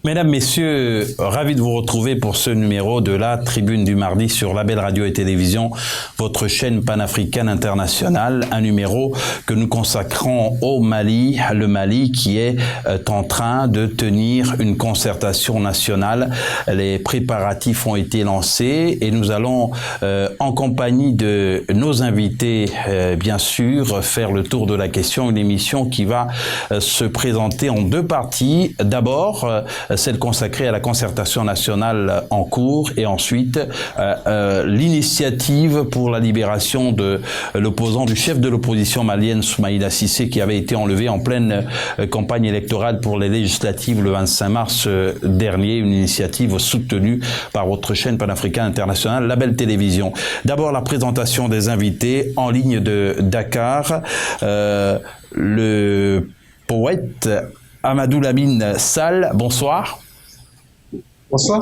Mesdames, Messieurs, ravi de vous retrouver pour ce numéro de la Tribune du Mardi sur Label Radio et Télévision, votre chaîne panafricaine internationale. Un numéro que nous consacrons au Mali, le Mali qui est en train de tenir une concertation nationale. Les préparatifs ont été lancés et nous allons, en compagnie de nos invités, bien sûr, faire le tour de la question. Une émission qui va se présenter en deux parties. D'abord, celle consacrée à la concertation nationale en cours et ensuite l'initiative pour la libération de l'opposant, du chef de l'opposition malienne Soumaïla Cissé, qui avait été enlevé en pleine campagne électorale pour les législatives le 25 mars dernier, une initiative soutenue par votre chaîne panafricaine internationale, Label Télévision. D'abord, la présentation des invités en ligne de Dakar. Le poète Amadou Lamine Sall, bonsoir. Bonsoir.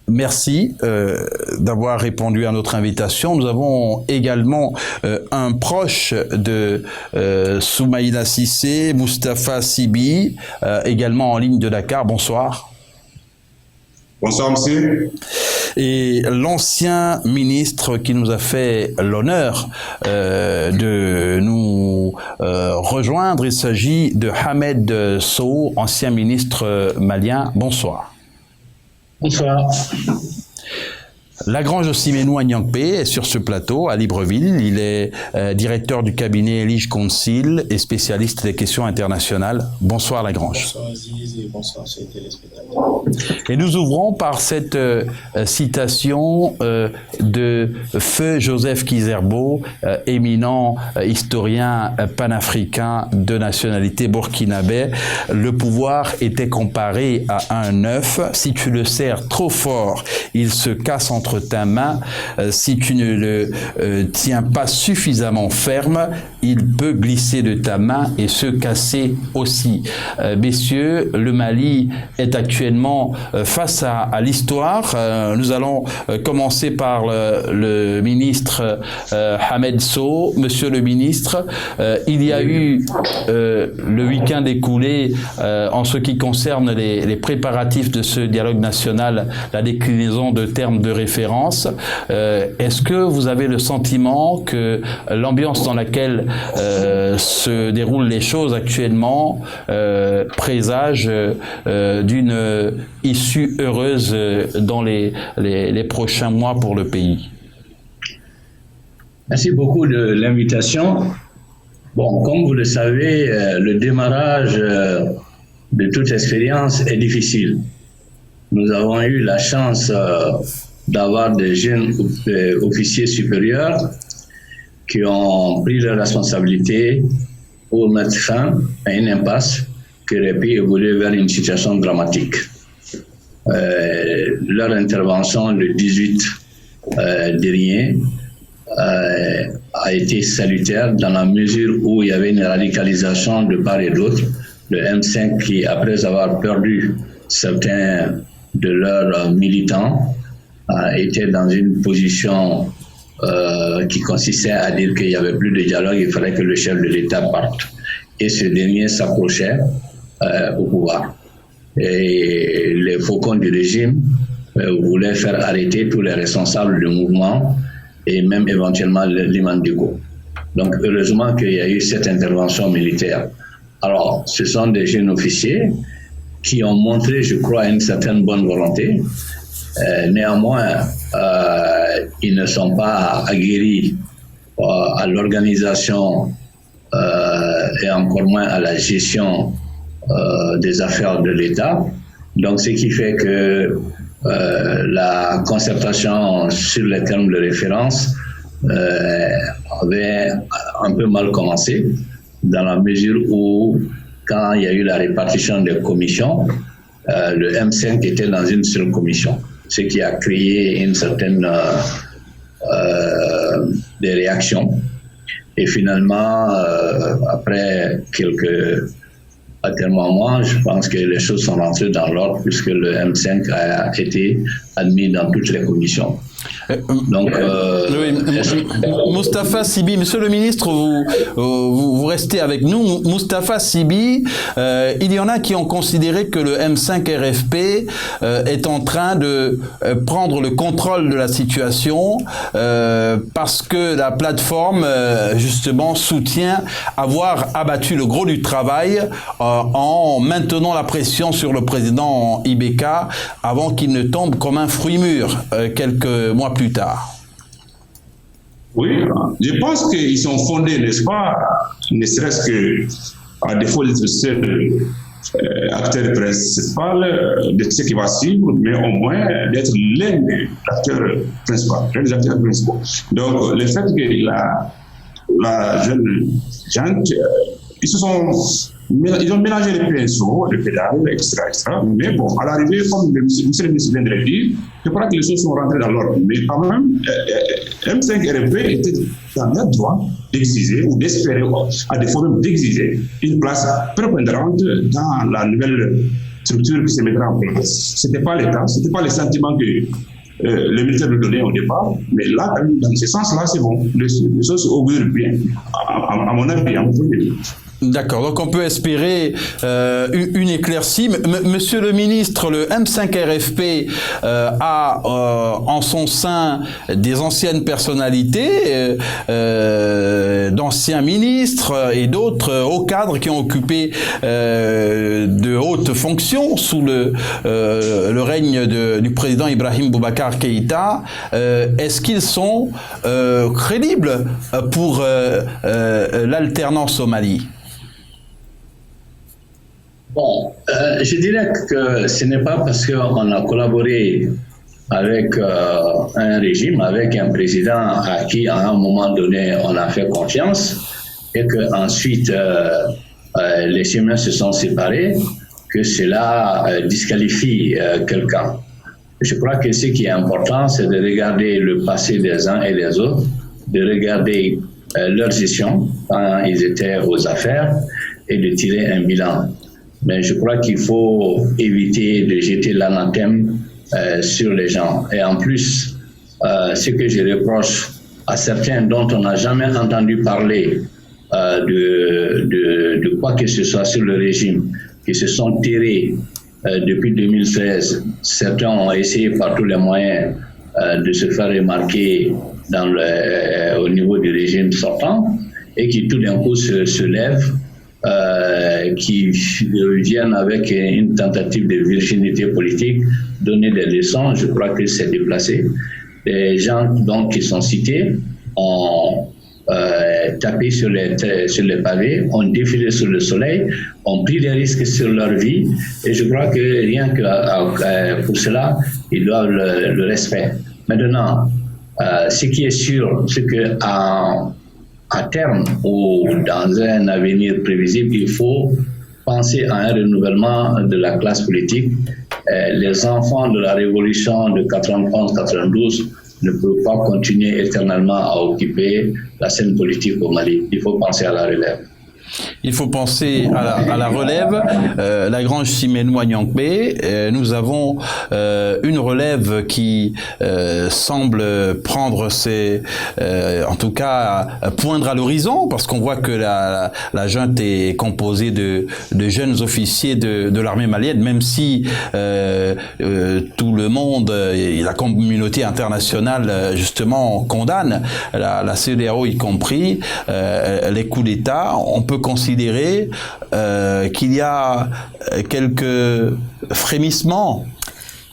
Merci d'avoir répondu à notre invitation. Nous avons également un proche de Soumaïla Cissé, Moustapha Sibi, également en ligne de Dakar. Bonsoir. Bonsoir, monsieur. Et l'ancien ministre qui nous a fait l'honneur de nous rejoindre, il s'agit de Hamed Sow, ancien ministre malien. Bonsoir. Bonsoir. Lagrange Simenou Agnankpe est sur ce plateau à Libreville. Il est directeur du cabinet Elige Council et spécialiste des questions internationales. Bonsoir Lagrange. Bonsoir Aziz et bonsoir chers téléspectateurs. Et nous ouvrons par cette citation de Feu Joseph Kizerbo, éminent historien panafricain de nationalité burkinabé. Le pouvoir était comparé à un œuf. Si tu le serres trop fort, il se casse entre ta main. Si tu ne le tiens pas suffisamment ferme, il peut glisser de ta main et se casser aussi. Messieurs, le Mali est actuellement face à l'histoire. Nous allons commencer par le ministre Hamed Sow. Monsieur le ministre, il y a eu le week-end écoulé en ce qui concerne les préparatifs de ce dialogue national, la déclinaison de termes de référence. Est-ce que vous avez le sentiment que l'ambiance dans laquelle se déroulent les choses actuellement présage d'une issue heureuse dans les prochains mois pour le pays? Merci beaucoup de l'invitation. Bon, comme vous le savez, le démarrage de toute expérience est difficile. Nous avons eu la chance d'avoir des jeunes officiers supérieurs qui ont pris leurs responsabilités pour mettre fin à une impasse qui aurait pu évoluer vers une situation dramatique. Leur intervention le 18 dernier a été salutaire dans la mesure où il y avait une radicalisation de part et d'autre. Le M5 qui, après avoir perdu certains de leurs militants, était dans une position qui consistait à dire qu'il n'y avait plus de dialogue, il fallait que le chef de l'État parte. Et ce dernier s'approchait au pouvoir. Et les faucons du régime voulaient faire arrêter tous les responsables du mouvement et même éventuellement l'imam Digo. Donc heureusement qu'il y a eu cette intervention militaire. Alors, ce sont des jeunes officiers qui ont montré, je crois, une certaine bonne volonté. Néanmoins, ils ne sont pas aguerris à l'organisation et encore moins à la gestion des affaires de l'État. Donc, ce qui fait que la concertation sur les termes de référence avait un peu mal commencé, dans la mesure où, quand il y a eu la répartition des commissions, le M5 était dans une seule commission, ce qui a créé une certaine des réactions. Et finalement, après quelques atermoiement, je pense que les choses sont rentrées dans l'ordre puisque le M5 a été admis dans toutes les commissions. Donc, Moustapha Sibi, Monsieur le ministre, vous restez avec nous. Moustapha Sibi, il y en a qui ont considéré que le M5 RFP est en train de prendre le contrôle de la situation parce que la plateforme, justement, soutient avoir abattu le gros du travail en maintenant la pression sur le président Ibeka avant qu'il ne tombe comme un fruit mûr quelques mois plus tard. Oui, je pense qu'ils sont fondés, n'est-ce pas, ne serait-ce que à défaut d'être seul acteur principal de ce qui va suivre, mais au moins d'être l'un des acteurs principaux. Donc, le fait que la jeune gente, ils ont mélangé les pinceaux, les pédales, etc., etc. Mais bon, à l'arrivée, comme le ministre vient de le dire, je crois que les choses sont rentrées dans l'ordre. Mais quand même, M5RFP était dans leur droit d'exiger ou d'espérer, à défaut même d'exiger, une place prépondérante dans la nouvelle structure qui se mettra en place. Ce n'était pas le cas, ce n'était pas le sentiment que le ministère nous donnait au départ, mais là, dans ce sens-là, c'est bon. Les choses augurent bien, à mon avis, à mon point de vue. D'accord, donc on peut espérer une éclaircie. Monsieur le ministre, le M5RFP a en son sein des anciennes personnalités, d'anciens ministres et d'autres hauts cadres qui ont occupé de hautes fonctions sous le règne du président Ibrahim Boubacar Keïta. Est-ce qu'ils sont crédibles pour l'alternance au Mali ? Bon, je dirais que ce n'est pas parce qu'on a collaboré avec un régime, avec un président à qui, à un moment donné, on a fait confiance et qu'ensuite les chemins se sont séparés, que cela disqualifie quelqu'un. Je crois que ce qui est important, c'est de regarder le passé des uns et des autres, de regarder leur gestion quand ils étaient aux affaires et de tirer un bilan. Mais je crois qu'il faut éviter de jeter l'anathème sur les gens. Et en plus, ce que je reproche à certains dont on n'a jamais entendu parler de quoi que ce soit sur le régime, qui se sont terrés depuis 2013, certains ont essayé par tous les moyens de se faire remarquer au niveau du régime sortant et qui tout d'un coup se lèvent, qui viennent avec une tentative de virginité politique, donner des leçons. Je crois que c'est déplacé. Les gens donc qui sont cités ont tapé sur les pavés, ont défilé sous le soleil, ont pris des risques sur leur vie, et je crois que rien que pour cela, ils doivent le respect. Maintenant, ce qui est sûr, c'est que à terme ou dans un avenir prévisible, il faut penser à un renouvellement de la classe politique. Les enfants de la révolution de 91-92 ne peuvent pas continuer éternellement à occuper la scène politique au Mali. Il faut penser à la relève. Il faut penser à la relève. La grange Siménois-Nyangbe, nous avons une relève qui semble prendre en tout cas poindre à l'horizon, parce qu'on voit que la junte est composée de jeunes officiers de l'armée malienne, même si tout le monde et la communauté internationale justement condamne, la CEDEAO y compris, les coups d'État. On peut considérer qu'il y a quelques frémissements.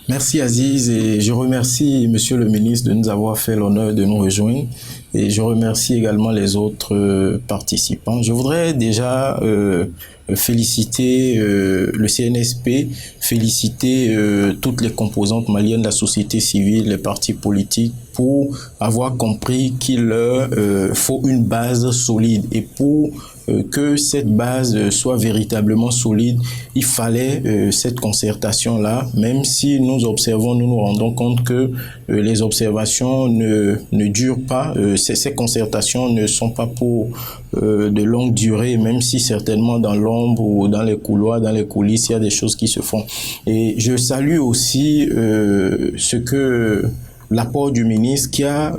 Merci Aziz, et je remercie Monsieur le ministre de nous avoir fait l'honneur de nous rejoindre, et je remercie également les autres participants. Je voudrais déjà féliciter le CNSP, féliciter toutes les composantes maliennes de la société civile, les partis politiques, pour avoir compris qu'il leur faut une base solide, et pour que cette base soit véritablement solide, il fallait cette concertation-là, même si nous observons, nous nous rendons compte que les observations ne durent pas, ces concertations ne sont pas pour de longue durée, même si certainement dans l'ombre ou dans les couloirs, dans les coulisses, il y a des choses qui se font. Et je salue aussi l'apport du ministre qui a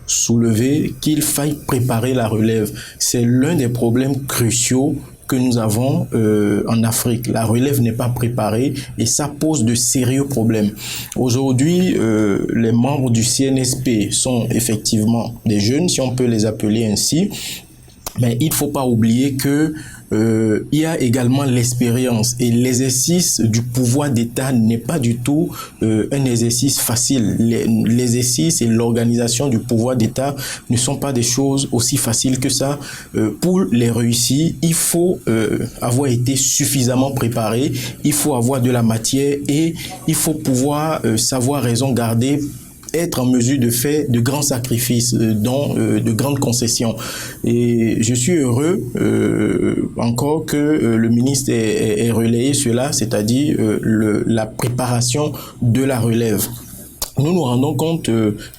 soulevé qu'il faille préparer la relève. C'est l'un des problèmes cruciaux que nous avons en Afrique. La relève n'est pas préparée et ça pose de sérieux problèmes. Aujourd'hui, les membres du CNSP sont effectivement des jeunes, si on peut les appeler ainsi, mais il ne faut pas oublier que il y a également l'expérience et l'exercice du pouvoir d'État n'est pas du tout un exercice facile. L'exercice et l'organisation du pouvoir d'État ne sont pas des choses aussi faciles que ça. Pour les réussir, il faut avoir été suffisamment préparé, il faut avoir de la matière et il faut pouvoir savoir raison garder, être en mesure de faire de grands sacrifices, dont de grandes concessions. Et je suis heureux encore que le ministre ait relayé cela, c'est-à-dire la préparation de la relève. Nous nous rendons compte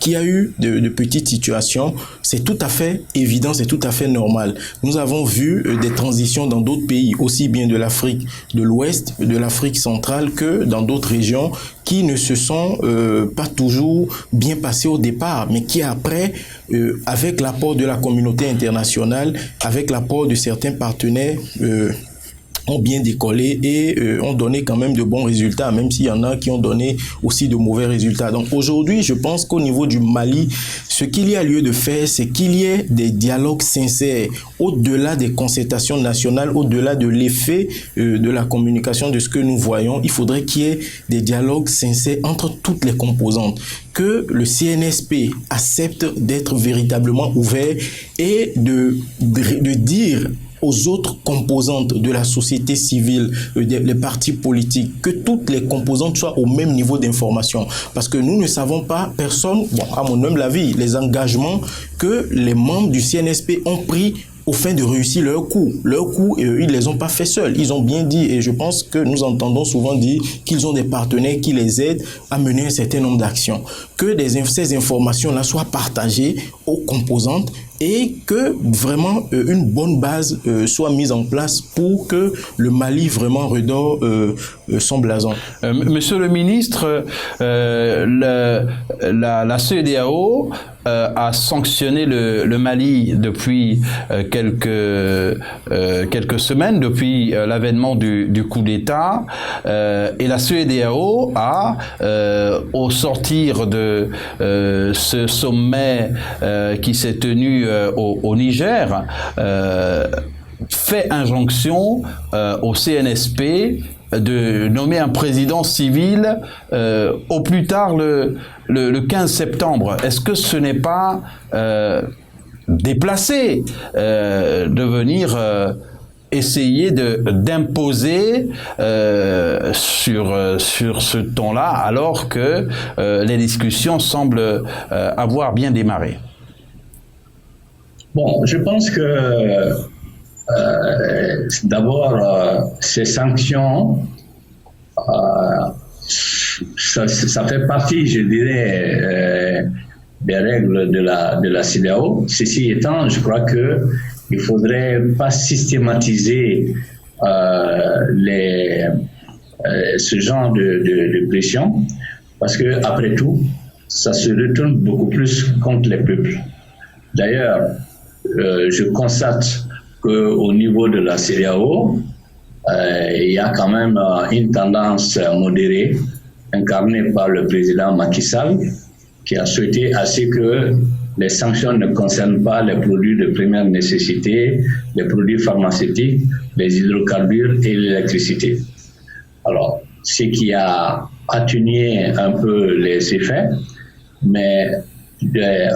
qu'il y a eu de petites situations. C'est tout à fait évident, c'est tout à fait normal. Nous avons vu des transitions dans d'autres pays, aussi bien de l'Afrique de l'Ouest, de l'Afrique centrale que dans d'autres régions qui ne se sont pas toujours bien passées au départ, mais qui après, avec l'apport de la communauté internationale, avec l'apport de certains partenaires, ont bien décollé et ont donné quand même de bons résultats, même s'il y en a qui ont donné aussi de mauvais résultats. Donc aujourd'hui, je pense qu'au niveau du Mali, ce qu'il y a lieu de faire, c'est qu'il y ait des dialogues sincères, au-delà des concertations nationales, au-delà de l'effet de la communication de ce que nous voyons. Il faudrait qu'il y ait des dialogues sincères entre toutes les composantes, que le CNSP accepte d'être véritablement ouvert et de dire aux autres composantes de la société civile, les partis politiques, que toutes les composantes soient au même niveau d'information. Parce que nous ne savons pas, personne, bon, à mon humble avis, les engagements que les membres du CNSP ont pris au fin de réussir leur coup. Leur coup, ils ne les ont pas fait seuls. Ils ont bien dit, et je pense que nous entendons souvent dire qu'ils ont des partenaires qui les aident à mener un certain nombre d'actions. Que ces informations-là soient partagées aux composantes et que vraiment une bonne base soit mise en place pour que le Mali vraiment redore son blason. Monsieur le ministre, la CEDEAO a sanctionné le Mali depuis quelques semaines, depuis l'avènement du coup d'État, et la CEDEAO a, au sortir de ce sommet qui s'est tenu au Niger, fait injonction au CNSP de nommer un président civil au plus tard le 15 septembre. Est-ce que ce n'est pas déplacé de venir essayer d'imposer sur ce ton-là, alors que les discussions semblent avoir bien démarré? Bon, je pense que d'abord, ces sanctions, ça fait partie, je dirais, des règles de la CEDEAO. Ceci étant, je crois que il faudrait pas systématiser ce genre de pression, parce que après tout, ça se retourne beaucoup plus contre les peuples. D'ailleurs, je constate qu'au niveau de la CEDEAO, il y a quand même une tendance modérée incarnée par le président Macky Sall, qui a souhaité assez que les sanctions ne concernent pas les produits de première nécessité, les produits pharmaceutiques, les hydrocarbures et l'électricité. Alors, ce qui a atténué un peu les effets, mais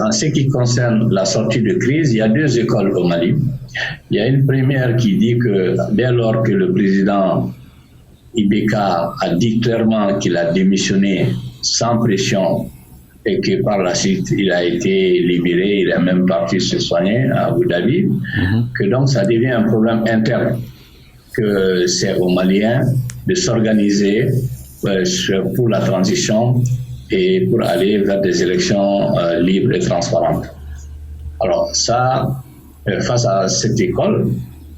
en ce qui concerne la sortie de crise, il y a deux écoles au Mali. Il y a une première qui dit que dès lors que le président Ibeka a dit clairement qu'il a démissionné sans pression et que par la suite, il a été libéré, il est même parti se soigner à Abu Dhabi, que donc ça devient un problème interne, que c'est aux Maliens de s'organiser pour la transition et pour aller vers des élections libres et transparentes. Alors ça, face à cette école,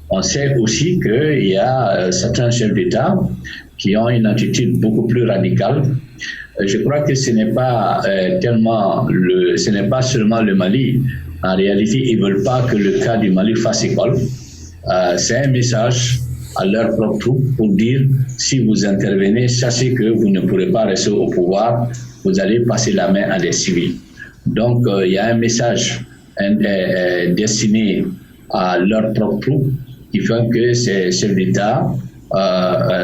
on sait aussi qu'il y a certains chefs d'État qui ont une attitude beaucoup plus radicale. Je crois que ce n'est pas ce n'est pas seulement le Mali. En réalité, ils ne veulent pas que le cas du Mali fasse école. C'est un message à leur propre troupe pour dire si vous intervenez, sachez que vous ne pourrez pas rester au pouvoir, vous allez passer la main à des civils. Donc, il y a un message destiné à leur propre troupe qui fait que ces chefs d'État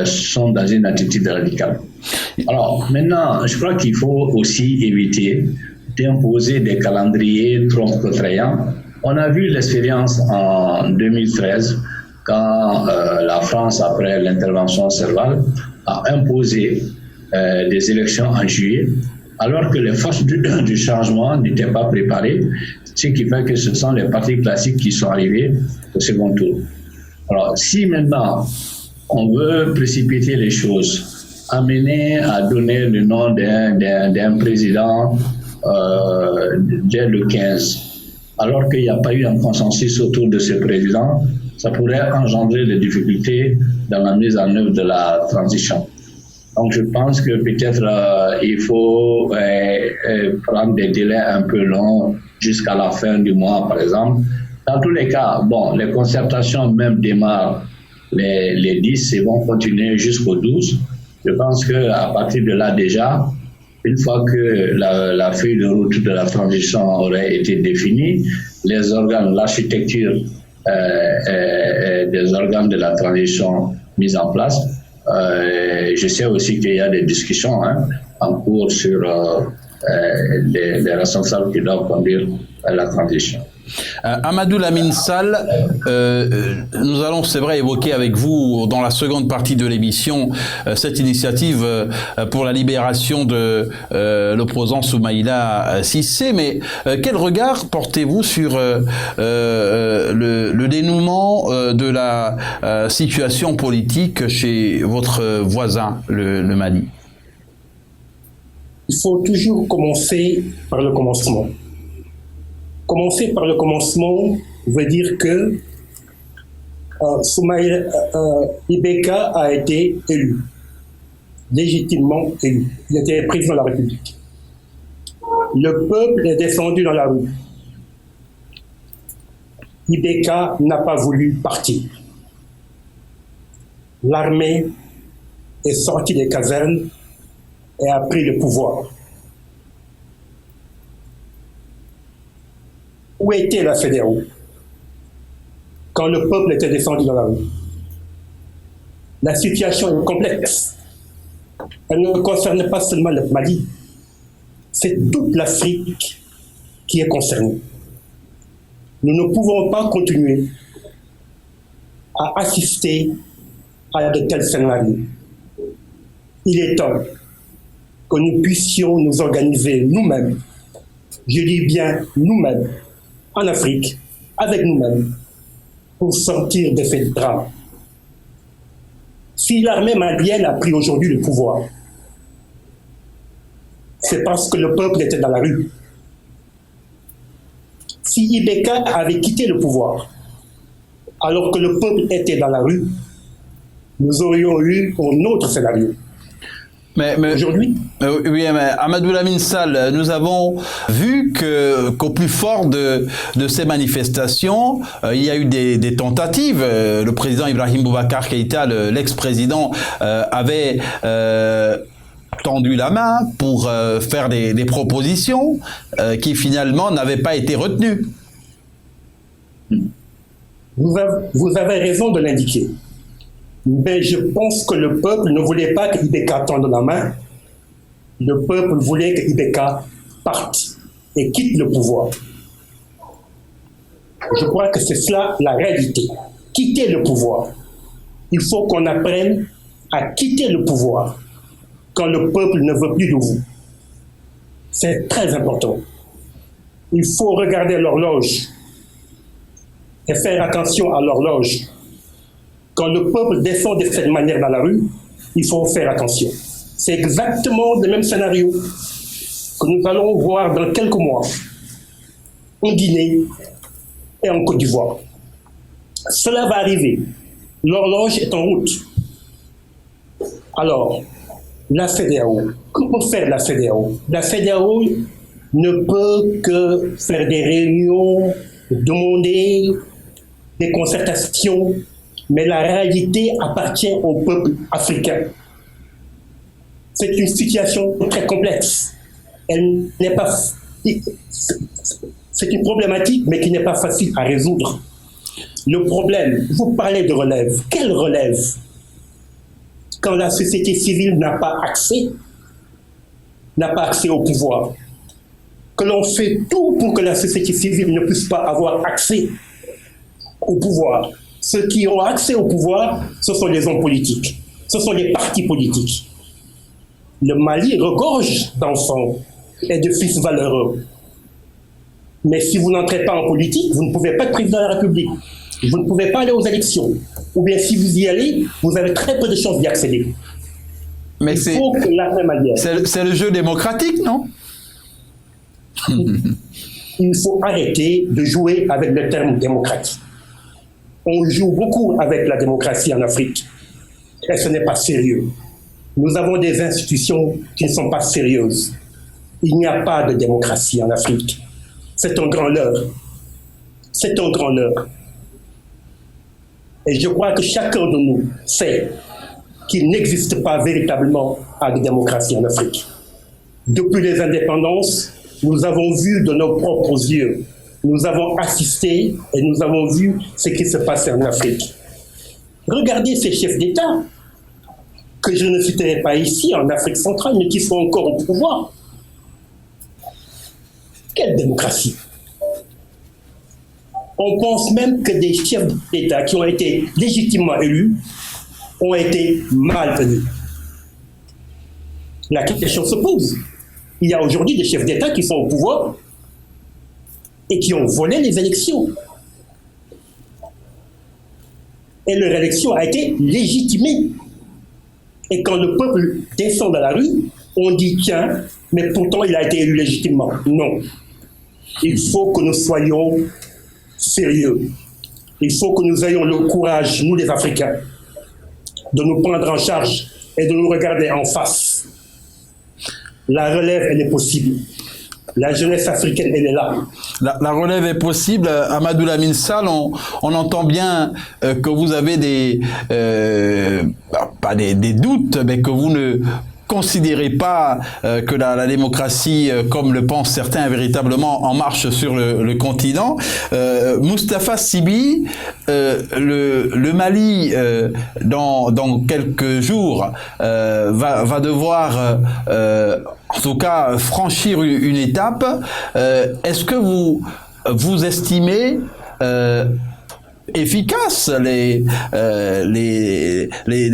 sont dans une attitude radicale. Alors, maintenant, je crois qu'il faut aussi éviter d'imposer des calendriers trop contraignants. On a vu l'expérience en 2013 quand la France, après l'intervention Serval, a imposé des élections en juillet, alors que les forces du changement n'étaient pas préparées, ce qui fait que ce sont les partis classiques qui sont arrivés au second tour. Alors, si maintenant on veut précipiter les choses, amener à donner le nom d'un président dès le 15, alors qu'il n'y a pas eu un consensus autour de ce président, ça pourrait engendrer des difficultés dans la mise en œuvre de la transition. Donc je pense que peut-être il faut prendre des délais un peu longs jusqu'à la fin du mois, par exemple. Dans tous les cas, bon, les concertations même démarrent les 10 et vont continuer jusqu'au 12. Je pense qu'à partir de là déjà, une fois que la feuille de route de la transition aurait été définie, les organes, l'architecture des organes de la transition mis en place, je sais aussi qu'il y a des discussions en cours sur les responsables qui doivent conduire la transition. Amadou Lamine Sall, nous allons, c'est vrai, évoquer avec vous dans la seconde partie de l'émission cette initiative pour la libération de l'opposant Soumaïla Cissé, mais quel regard portez-vous sur le dénouement de la situation politique chez votre voisin, le Mali? Il faut toujours commencer par le commencement. Commencer par le commencement veut dire que Soumaïla Ibeka a été élu, légitimement élu. Il était président de la République. Le peuple est descendu dans la rue. Ibeka n'a pas voulu partir. L'armée est sortie des casernes et a pris le pouvoir. Où était la FEDERO quand le peuple était descendu dans la rue? La situation est complexe. Elle ne concerne pas seulement le Mali, c'est toute l'Afrique qui est concernée. Nous ne pouvons pas continuer à assister à de tels scénarios. Il est temps que nous puissions nous organiser nous-mêmes, je dis bien nous-mêmes, en Afrique, avec nous-mêmes, pour sortir de ces drames. Si l'armée malienne a pris aujourd'hui le pouvoir, c'est parce que le peuple était dans la rue. Si Ibeka avait quitté le pouvoir, alors que le peuple était dans la rue, nous aurions eu un autre scénario. Mais aujourd'hui, oui, mais Amadou Lamine Sall, nous avons vu qu'au plus fort de ces manifestations, il y a eu des tentatives. Le président Ibrahim Boubacar Keïta, l'ex-président, avait tendu la main pour faire des propositions qui finalement n'avaient pas été retenues. Vous avez raison de l'indiquer. Mais je pense que le peuple ne voulait pas que Ibeka tende la main. Le peuple voulait que Ibeka parte et quitte le pouvoir. Je crois que c'est cela la réalité. Quitter le pouvoir. Il faut qu'on apprenne à quitter le pouvoir quand le peuple ne veut plus de vous. C'est très important. Il faut regarder l'horloge et faire attention à l'horloge. Quand le peuple descend de cette manière dans la rue, il faut faire attention. C'est exactement le même scénario que nous allons voir dans quelques mois en Guinée et en Côte d'Ivoire. Cela va arriver. L'horloge est en route. Alors, la CEDEAO, que peut faire la CEDEAO? La CEDEAO ne peut que faire des réunions, demander des concertations, mais la réalité appartient au peuple africain. C'est une situation très complexe. Elle n'est pas... C'est une problématique, mais qui n'est pas facile à résoudre. Le problème, vous parlez de relève. Quelle relève? Quand la société civile n'a pas accès au pouvoir, que l'on fait tout pour que la société civile ne puisse pas avoir accès au pouvoir. Ceux qui ont accès au pouvoir, ce sont les hommes politiques, ce sont les partis politiques. Le Mali regorge d'enfants et de fils valeureux. Mais si vous n'entrez pas en politique, vous ne pouvez pas être président de la République. Vous ne pouvez pas aller aux élections. Ou bien si vous y allez, vous avez très peu de chances d'y accéder. Mais c'est le jeu démocratique, non? Il faut arrêter de jouer avec le terme démocratique. On joue beaucoup avec la démocratie en Afrique. Et ce n'est pas sérieux. Nous avons des institutions qui ne sont pas sérieuses. Il n'y a pas de démocratie en Afrique. C'est un grand leurre. C'est un grand leurre. Et je crois que chacun de nous sait qu'il n'existe pas véritablement de démocratie en Afrique. Depuis les indépendances, nous avons vu de nos propres yeux, nous avons assisté et nous avons vu ce qui se passait en Afrique. Regardez ces chefs d'État, que je ne citerai pas ici, en Afrique centrale, mais qui sont encore au pouvoir. Quelle démocratie! On pense même que des chefs d'État qui ont été légitimement élus ont été malvenus. La question se pose. Il y a aujourd'hui des chefs d'État qui sont au pouvoir et qui ont volé les élections. Et leur élection a été légitimée. Et quand le peuple descend dans la rue, on dit tiens, mais pourtant il a été élu légitimement. Non. Il faut que nous soyons sérieux. Il faut que nous ayons le courage, nous les Africains, de nous prendre en charge et de nous regarder en face. La relève, elle est possible. La jeunesse africaine, elle est là. La relève est possible. Amadou Lamine Sall, on entend bien que vous avez pas des doutes, mais que vous ne considérez pas que la démocratie, comme le pensent certains, est véritablement en marche sur le continent. Moustapha Sibi, le Mali, dans quelques jours, va devoir, en tout cas, franchir une étape. Est-ce que vous estimez efficaces les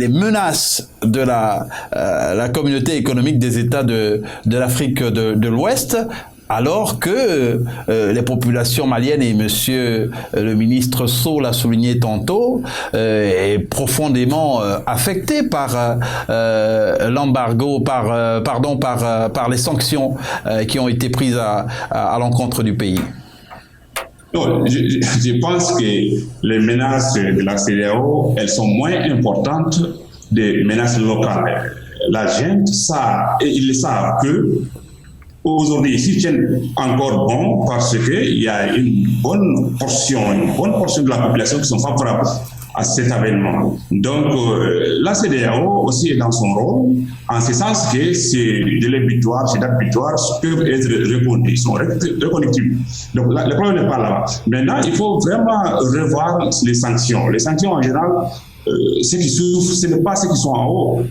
menaces de la communauté économique des États de l'Afrique de l'Ouest, alors que les populations maliennes, et monsieur le ministre Sow l'a souligné tantôt, est profondément affectée par l'embargo, par les sanctions qui ont été prises à l'encontre du pays? Non, je pense que les menaces de la CEDEAO, elles sont moins importantes des menaces locales. La gente, ils le savent que aujourd'hui, ils tiennent encore bon parce qu'il y a une bonne portion de la population qui sont favorables à cet événement. Donc, la CEDEAO aussi est dans son rôle, en ce sens que ces délais butoirs, ces dates butoirs peuvent être reconduits, ils sont reconductibles. Donc, le problème n'est pas là-bas. Maintenant, il faut vraiment revoir les sanctions. Les sanctions, en général, ceux qui souffrent, ce n'est pas ceux qui sont en haut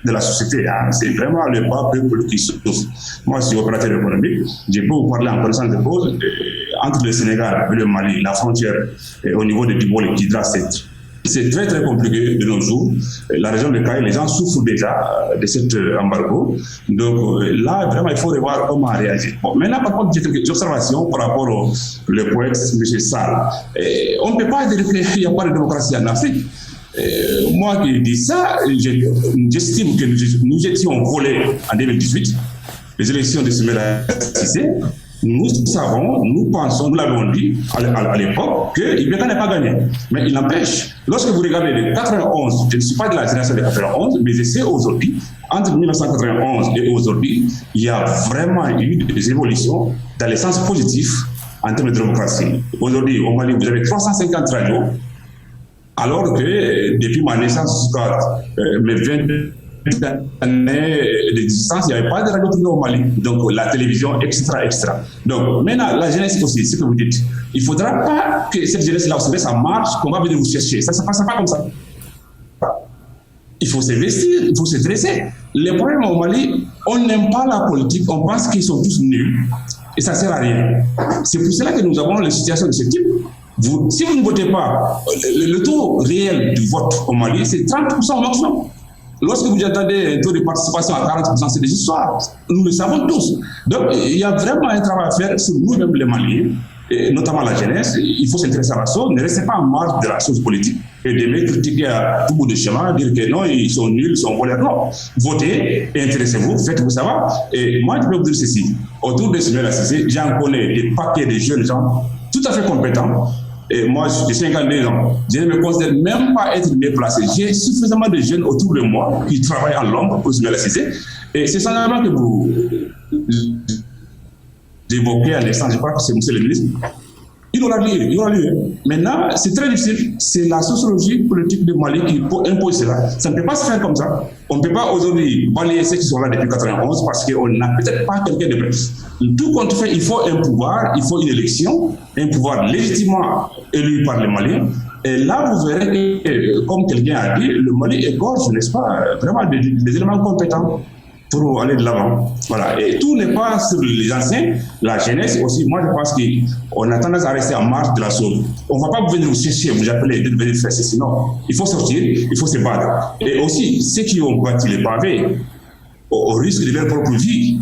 de la société, hein. C'est vraiment le bas peuple qui souffre. Moi, je suis opérateur économique, j'ai beau vous parler en connaissance de cause, entre le Sénégal et le Mali, la frontière au niveau de Diboli, Kidra, c'est c'est très très compliqué de nos jours. La région de Kaye, les gens souffrent déjà de cet embargo. Donc là, vraiment, il faut revoir comment réagir. Bon, maintenant, par contre, j'ai quelques observations par rapport au poète M. Sall. On ne peut pas dire qu'il n'y a pas de démocratie en Afrique. Moi qui dis ça, j'estime que nous étions volés en 2018, les élections de Soumaïla Cissé. Nous savons, nous pensons, nous l'avons dit à l'époque, que Ibeka n'a pas gagné. Mais il n'empêche, lorsque vous regardez les 91, je ne suis pas de la génération de 91, mais je sais aujourd'hui, entre 1991 et aujourd'hui, il y a vraiment eu des évolutions dans le sens positif en termes de démocratie. Aujourd'hui, au Mali, vous avez 350 radios, alors que depuis ma naissance jusqu'à mes 20 années d'existence, il n'y avait pas de radio privée au Mali, donc la télévision, etc., etc. Donc maintenant, la jeunesse aussi, ce que vous dites, il ne faudra pas que cette jeunesse-là, vous savez, ça marche, qu'on va venir vous chercher. Ça ne se passe pas comme ça. Il faut s'investir, il faut se dresser. Les problèmes au Mali, on n'aime pas la politique, on pense qu'ils sont tous nuls, et ça ne sert à rien. C'est pour cela que nous avons les situations de ce type. Si vous ne votez pas, le taux réel du vote au Mali, c'est 30% au maximum. Lorsque vous attendez un taux de participation à 40%, c'est des histoires. Nous le savons tous. Donc, il y a vraiment un travail à faire sur nous-mêmes les Maliens, et notamment la jeunesse. Il faut s'intéresser à la chose. Ne restez pas en marge de la chose politique et d'aimer critiquer à tout bout de chemin, dire que non, ils sont nuls, ils sont voleurs. Non. Votez, intéressez-vous, faites-vous savoir. Et moi, je peux vous dire ceci. Autour de Soumaïla Cissé, j'en connais des paquets de jeunes gens tout à fait compétents. Et moi, j'ai 52 ans. Je ne me considère même pas être mieux placé. J'ai suffisamment de jeunes autour de moi qui travaillent en l'ombre pour Soumaïla Cissé. Et c'est ça que vous évoquez à l'instant, je crois que c'est M. le ministre. Il aura lieu. Maintenant, c'est très difficile. C'est la sociologie politique du Mali qui impose cela. Ça ne peut pas se faire comme ça. On ne peut pas aujourd'hui balayer ceux qui sont là depuis 1991 parce qu'on n'a peut-être pas quelqu'un de près. Tout compte fait, il faut un pouvoir, il faut une élection, un pouvoir légitimement élu par les Maliens. Et là, vous verrez que, comme quelqu'un a dit, le Mali égorge, n'est-ce pas, vraiment des éléments compétents pour aller de l'avant. Voilà. Et tout n'est pas sur les anciens, la jeunesse aussi. Moi, je pense qu'on a tendance à rester en marge de la chose. On ne va pas venir vous chercher, vous appeler, de venir faire ceci. Non. Il faut sortir, il faut se battre. Et aussi, ceux qui ont bâti les pavés, au risque de leur propre vie,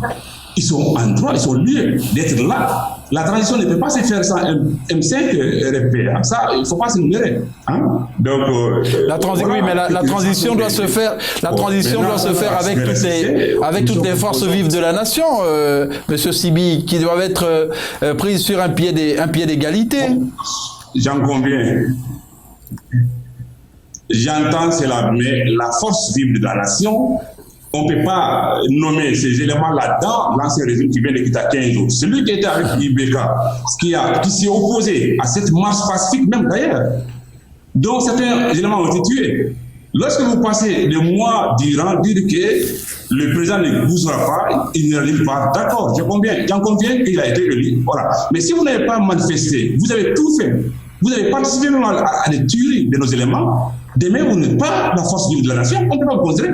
ils sont en droit, ils sont liés d'être là. La transition ne peut pas se faire sans M5 RFP. Hein. Ça, il ne faut pas se numérer. Hein. Donc, voilà, oui, mais la transition doit se faire. La transition doit se faire avec toutes les forces vives de la nation, Monsieur Sibi, qui doivent être prises sur un pied d'égalité. J'en conviens. J'entends cela, mais la force vive de la nation. On ne peut pas nommer ces éléments-là dans l'ancien régime qui vient de quitter 15 jours. Celui qui était avec Ibeka, qui s'est opposé à cette marche pacifique, même d'ailleurs. Donc certains éléments ont été tués. Lorsque vous passez des mois durant dire que le président ne bougera pas, il ne réalise pas, d'accord, j'en conviens qu'il a été élu. Voilà. Mais si vous n'avez pas manifesté, vous avez tout fait, vous avez participé même à des tueries de nos éléments, demain vous n'êtes pas la force vive de la nation, on ne peut pas vous considérer.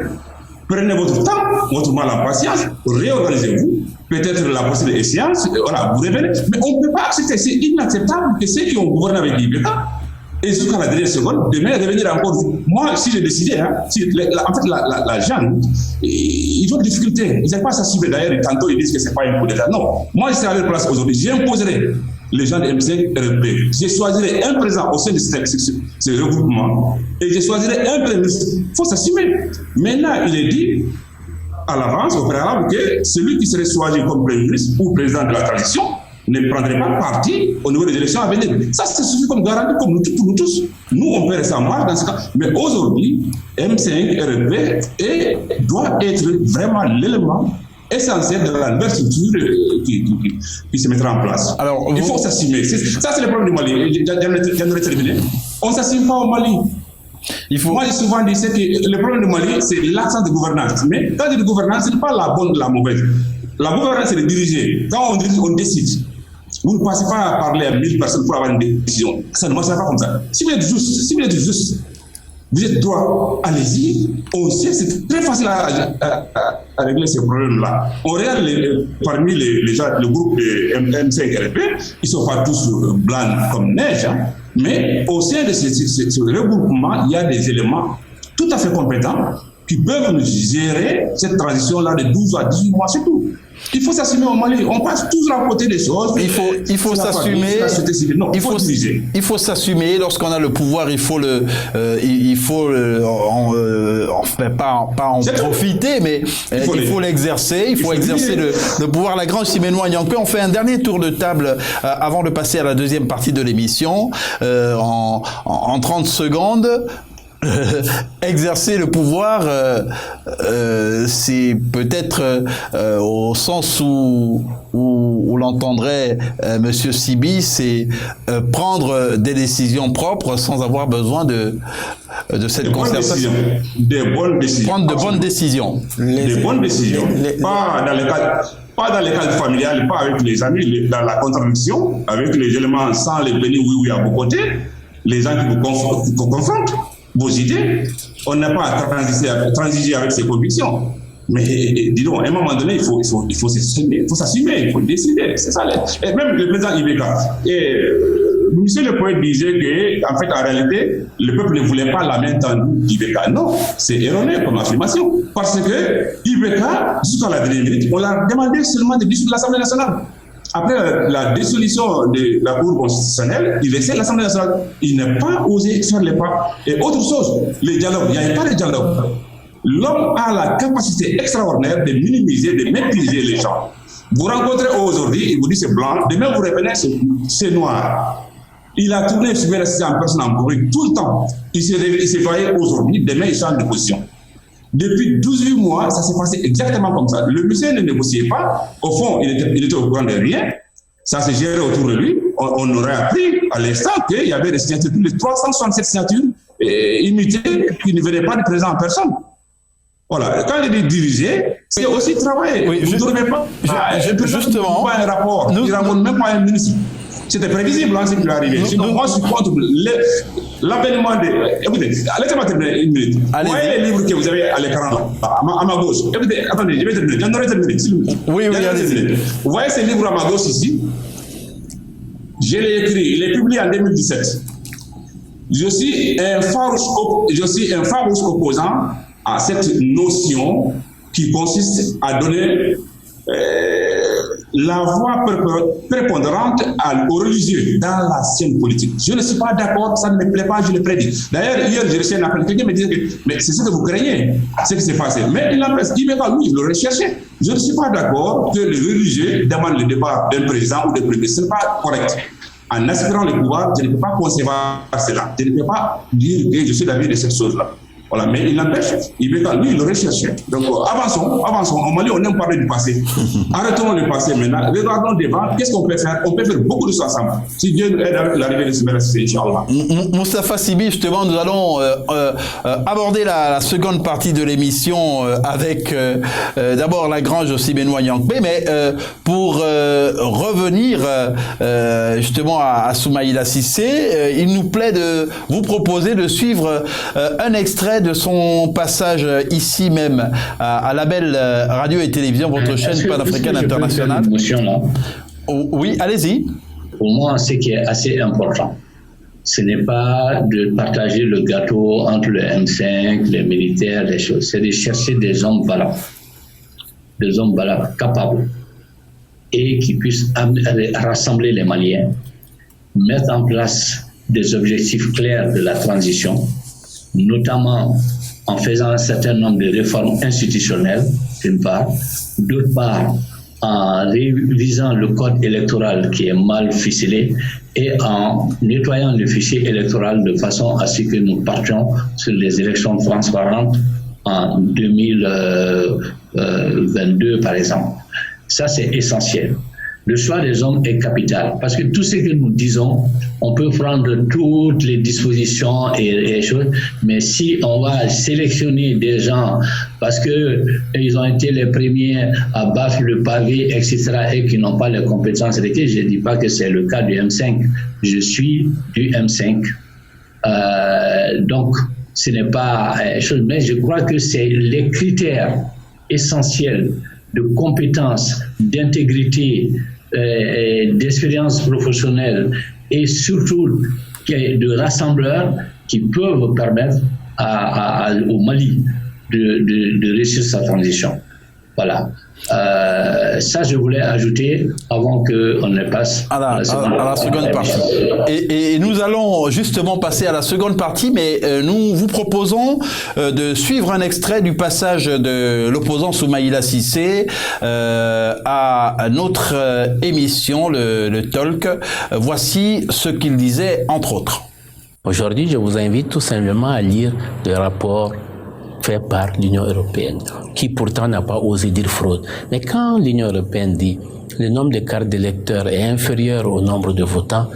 Prenez votre temps, votre mal en patience, réorganisez-vous, peut-être la prochaine échéance, voilà, vous revenez. Mais on ne peut pas accepter, c'est inacceptable que ceux qui ont gouverné avec Ibeka, et jusqu'à la dernière seconde, demain revenir encore. Moi, si j'ai décidé, hein, en fait, la jeune, ils ont des difficultés. Ils n'arrivent pas à s'assumer. D'ailleurs, tantôt, ils disent que ce n'est pas un coup d'État. Non, moi, je serai à leur place aujourd'hui. J'imposerai les gens de M5 RFP. Je choisirai un président au sein de ce regroupement et je choisirai un premier ministre. Il faut s'assumer. Maintenant, il est dit à l'avance, au préalable, que celui qui serait choisi comme premier ministre ou président de la transition ne prendrait pas parti au niveau des élections à venir. Ça, c'est suffit comme garantie pour nous tous. Nous, on peut rester en marge dans ce cas. Mais aujourd'hui, M5 RFP doit être vraiment l'élément essentiel de la nouvelle structure qui se mettra en place. Alors, il faut s'assumer. Ça, c'est le problème du Mali. J'aimerais terminer. On ne s'assume pas au Mali. Moi, j'ai souvent dit que le problème du Mali, c'est l'absence de gouvernance. Mais quand il y a de gouvernance, ce n'est pas la bonne ou la mauvaise. La gouvernance, c'est de diriger. Quand on dirige, on décide. Vous ne passez pas à parler à 1000 personnes pour avoir une décision. Ça ne marche pas comme ça. Si vous êtes juste, vous êtes droit, allez-y. On sait, c'est très facile à régler ces problèmes-là. On regarde parmi les gens, le groupe de M5 RP, ils ne sont pas tous blancs comme neige. Hein. Mais au sein de ce regroupement, il y a des éléments tout à fait compétents qui peuvent nous gérer cette transition-là de 12 à 18 mois, c'est tout. Il faut s'assumer au Mali. On passe toujours à côté des choses. Il faut s'assumer. Il faut s'assumer. Lorsqu'on a le pouvoir, il faut pas en profiter, mais il faut l'exercer. Il faut exercer le pouvoir. La grande Siménois Nyankpé, on fait un dernier tour de table avant de passer à la deuxième partie de l'émission en 30 secondes. Exercer le pouvoir, c'est peut-être au sens où l'entendrait Monsieur Sibi, c'est prendre des décisions propres sans avoir besoin de cette concertation. Des bonnes décisions. Prendre de bonnes décisions. Des bonnes décisions. Pas dans le cadre familial, pas avec les amis, dans la contradiction, avec les éléments sans les bénis oui à vos côtés, les gens qui vous confrontent vos idées. On n'a pas à transiger avec ses convictions. Mais dis donc, à un moment donné, il faut s'assumer, il faut décider. C'est ça. Et même le président Ibeka, monsieur le poète disait que, en fait, en réalité, le peuple ne voulait pas la main tendue d'Ibeka. Non, c'est erroné comme affirmation. Parce que Ibeka, jusqu'à la dernière minute, on l'a demandé seulement de dissoudre l'Assemblée nationale. Après la dissolution de la Cour constitutionnelle, il laissait l'Assemblée nationale. Il n'a pas osé faire les pas. Et autre chose, les dialogues, il n'y avait pas de dialogue. L'homme a la capacité extraordinaire de minimiser, de mépriser les gens. Vous rencontrez aujourd'hui, il vous dit c'est blanc, demain vous revenez, c'est noir. Il a tourné sur la en personne en Corée tout le temps. Il s'est voyé aujourd'hui, demain il change de position. Depuis 18 mois, ça s'est passé exactement comme ça. Le monsieur ne négociait pas. Au fond, il était au courant de rien. Ça s'est géré autour de lui. On aurait appris à l'instant qu'il y avait des signatures, plus de 367 signatures imitées qui ne venaient pas du président en personne. Voilà. Quand il est dirigé, c'est aussi travailler. Oui, vous ne trouvez pas justement, pas un rapport. Il ne raconte même pas un ministre. C'était prévisible ce qui lui est arrivé. Sinon, moi, je suis contre l'avènement de... Écoutez, laissez-moi terminer une minute. Vous voyez les livres que vous avez à l'écran, à ma gauche. Écoutez, attendez, je vais terminer. J'en aurais terminé. Oui, allez-y. Vous voyez ces livres à ma gauche ici? Je l'ai écrit. Il est publié en 2017. Je suis un farouche opposant à cette notion qui consiste à donner la voix prépondérante aux religieux dans la scène politique. Je ne suis pas d'accord, ça ne me plaît pas, je le prédis. D'ailleurs, hier, j'ai reçu un appel, quelqu'un me disait que mais c'est ce que vous craignez, ce qui s'est passé. Mais il n'empêche, lui, il l'aurait cherché. Je ne suis pas d'accord que les religieux demandent le départ d'un président ou d'un premier ministre. Ce n'est pas correct. En aspirant le pouvoir, je ne peux pas concevoir cela. Je ne peux pas dire que je suis d'avis de cette chose-là. Voilà, mais il n'empêche, lui, il l'aurait cherché. Donc, avançons. Au Mali, on aime parler du passé. Arrêtons le passé maintenant. Regardons devant. Qu'est-ce qu'on peut faire? On peut faire beaucoup de choses ensemble. Si Dieu nous aide avec l'arrivée de ce merci, Inch'Allah. Moustapha Sibi, justement, nous allons aborder la seconde partie de l'émission avec d'abord la grange Siménois Nyankpé, mais pour revenir justement à Soumaïla Cissé, il nous plaît de vous proposer de suivre un extrait de son passage ici même à la belle radio et télévision, votre chaîne panafricaine internationale. Oui, allez-y. Pour moi, ce qui est assez important, ce n'est pas de partager le gâteau entre le M5, les militaires, les choses. C'est de chercher des hommes valables, capables, et qui puissent rassembler les Maliens, mettre en place des objectifs clairs de la transition, notamment en faisant un certain nombre de réformes institutionnelles, d'une part, d'autre part, en révisant le code électoral qui est mal ficelé et en nettoyant le fichier électoral de façon à ce que nous partions sur les élections transparentes en 2022, par exemple. Ça, c'est essentiel. Le choix des hommes est capital parce que tout ce que nous disons, on peut prendre toutes les dispositions et les choses, mais si on va sélectionner des gens parce qu'ils ont été les premiers à battre le pavé, etc., et qui n'ont pas les compétences requises, je ne dis pas que c'est le cas du M5. Je suis du M5. Donc, ce n'est pas chose, mais je crois que c'est les critères essentiels de compétences, d'intégrité, d'expérience professionnelle et surtout de rassembleurs qui peuvent permettre au Mali de réussir sa transition. Voilà. Ça, je voulais ajouter avant qu'on ne passe à la seconde partie. Et nous allons justement passer à la seconde partie, mais nous vous proposons de suivre un extrait du passage de l'opposant Soumaïla Cissé à notre émission, le Talk. Voici ce qu'il disait, entre autres. Aujourd'hui, je vous invite tout simplement à lire le rapport fait par l'Union européenne, qui pourtant n'a pas osé dire fraude. Mais quand l'Union européenne dit le nombre de cartes d'électeurs est inférieur au nombre de votants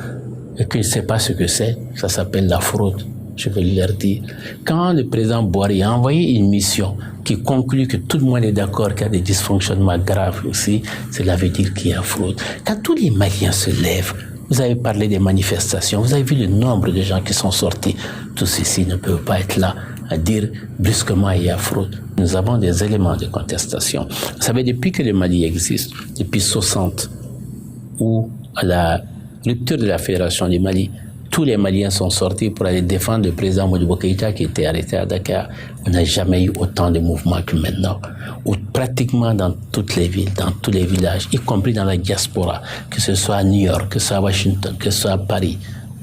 et qu'il ne sait pas ce que c'est, ça s'appelle la fraude. Je vais leur dire. Quand le président Boari a envoyé une mission qui conclut que tout le monde est d'accord qu'il y a des dysfonctionnements graves aussi, cela veut dire qu'il y a fraude. Quand tous les Maliens se lèvent, vous avez parlé des manifestations, vous avez vu le nombre de gens qui sont sortis, tout ceci ne peut pas être là à dire brusquement il y a fraude. Nous avons des éléments de contestation. Vous savez, depuis que le Mali existe, depuis 60, où à la rupture de la Fédération du Mali, tous les Maliens sont sortis pour aller défendre le président Modibo Keïta qui était arrêté à Dakar. On n'a jamais eu autant de mouvements que maintenant, où pratiquement dans toutes les villes, dans tous les villages, y compris dans la diaspora, que ce soit à New York, que ce soit à Washington, que ce soit à Paris,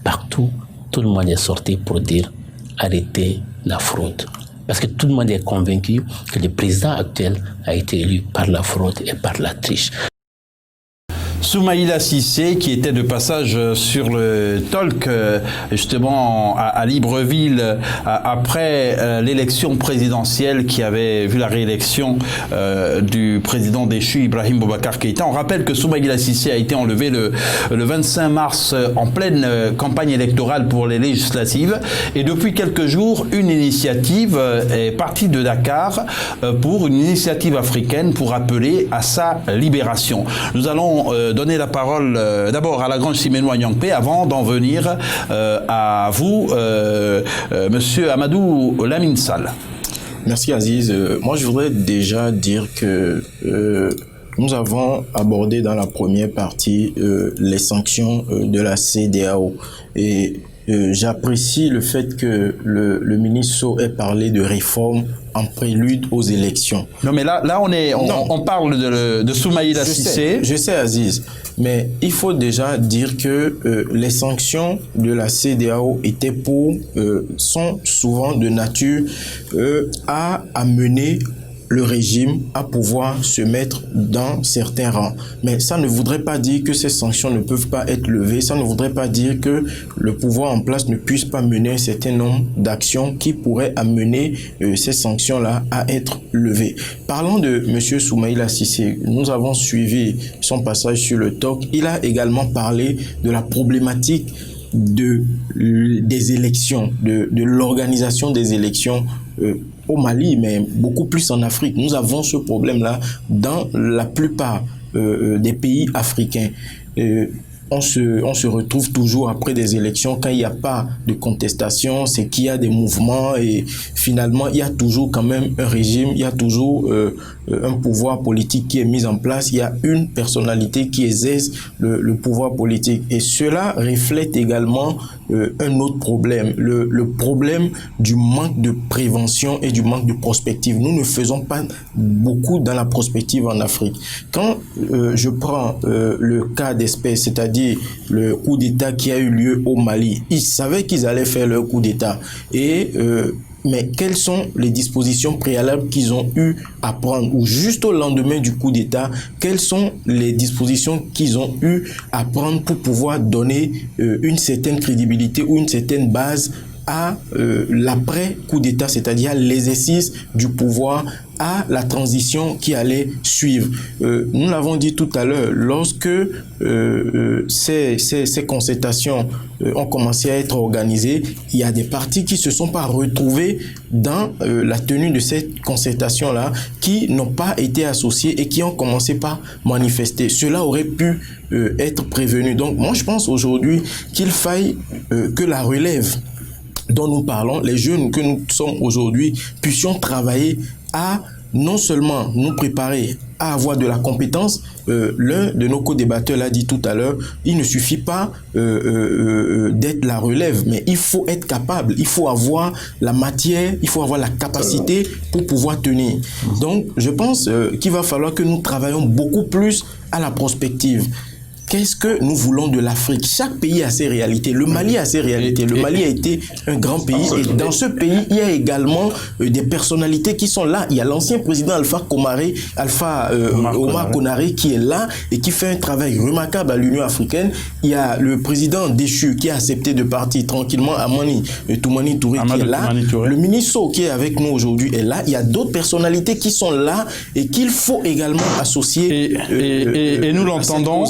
partout, tout le monde est sorti pour dire arrêtez la fraude. Parce que tout le monde est convaincu que le président actuel a été élu par la fraude et par la triche. Soumaïla Cissé, qui était de passage sur le Talk, justement à Libreville, après l'élection présidentielle qui avait vu la réélection du président déchu Ibrahim Boubacar Keïta. On rappelle que Soumaïla Cissé a été enlevé le 25 mars en pleine campagne électorale pour les législatives. Et depuis quelques jours, une initiative est partie de Dakar pour une initiative africaine pour appeler à sa libération. Nous allons donner la parole d'abord à la grande Siménois Nyangpé avant d'en venir à vous, Monsieur Amadou Lamine Sall. Merci Aziz. Moi je voudrais déjà dire que nous avons abordé dans la première partie les sanctions de la CEDEAO et j'apprécie le fait que le ministre Sow ait parlé de réforme en prélude aux élections. Non mais là on parle de Soumaïla Cissé. Je sais Aziz, mais il faut déjà dire que les sanctions de la CEDEAO sont souvent de nature à amener le régime à pouvoir se mettre dans certains rangs. Mais ça ne voudrait pas dire que ces sanctions ne peuvent pas être levées, ça ne voudrait pas dire que le pouvoir en place ne puisse pas mener un certain nombre d'actions qui pourraient amener ces sanctions-là à être levées. Parlons de M. Soumaïla Cissé. Nous avons suivi son passage sur le Talk. Il a également parlé de la problématique des élections, de l'organisation des élections au Mali, mais beaucoup plus en Afrique. Nous avons ce problème-là dans la plupart des pays africains. On se retrouve toujours après des élections quand il n'y a pas de contestation, c'est qu'il y a des mouvements et finalement il y a toujours quand même un régime, il y a toujours un pouvoir politique qui est mis en place, il y a une personnalité qui exerce le pouvoir politique et cela reflète également un autre problème, le problème du manque de prévention et du manque de prospective. Nous ne faisons pas beaucoup dans la prospective en Afrique. Quand je prends le cas d'espèce, c'est-à-dire le coup d'État qui a eu lieu au Mali, ils savaient qu'ils allaient faire leur coup d'État mais quelles sont les dispositions préalables qu'ils ont eu à prendre ou juste au lendemain du coup d'État, quelles sont les dispositions qu'ils ont eu à prendre pour pouvoir donner une certaine crédibilité ou une certaine base à l'après-coup d'État, c'est-à-dire l'exercice du pouvoir, à la transition qui allait suivre. Nous l'avons dit tout à l'heure, lorsque ces concertations ont commencé à être organisées, il y a des partis qui ne se sont pas retrouvés dans la tenue de cette concertation-là, qui n'ont pas été associés et qui ont commencé par manifester. Cela aurait pu être prévenu. Donc moi je pense aujourd'hui qu'il faille que la relève dont nous parlons, les jeunes que nous sommes aujourd'hui, puissions travailler à non seulement nous préparer à avoir de la compétence. L'un de nos co-débatteurs l'a dit tout à l'heure, il ne suffit pas d'être la relève, mais il faut être capable, il faut avoir la matière, il faut avoir la capacité pour pouvoir tenir. Donc, je pense qu'il va falloir que nous travaillions beaucoup plus à la prospective. Qu'est-ce que nous voulons de l'Afrique? Chaque pays a ses réalités. Le Mali a ses réalités. Le Mali a été un grand pays. Et dans ce pays, il y a également des personnalités qui sont là. Il y a l'ancien président Omar Konaré qui est là et qui fait un travail remarquable à l'Union africaine. Il y a le président déchu qui a accepté de partir tranquillement, Toumani Touré qui est là. Le ministre qui est avec nous aujourd'hui est là. Il y a d'autres personnalités qui sont là et qu'il faut également associer. Et nous l'entendons.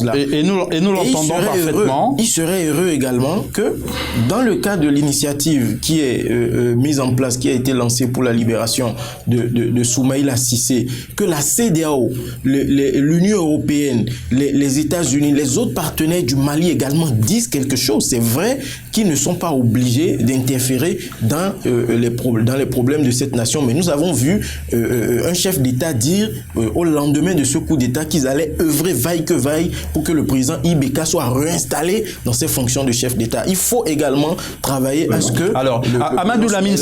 Et nous l'entendons parfaitement. Il serait heureux également que, dans le cadre de l'initiative qui est mise en place, qui a été lancée pour la libération de Soumaïla Cissé, que la CEDEAO, l'Union européenne, les États-Unis, les autres partenaires du Mali également disent quelque chose. C'est vrai qu'ils ne sont pas obligés d'interférer dans les problèmes de cette nation. Mais nous avons vu un chef d'État dire au lendemain de ce coup d'État qu'ils allaient œuvrer vaille que vaille pour que le président Ibeka soit réinstallé dans ses fonctions de chef d'État. Il faut également travailler à ce que... Alors, Amadou Lamine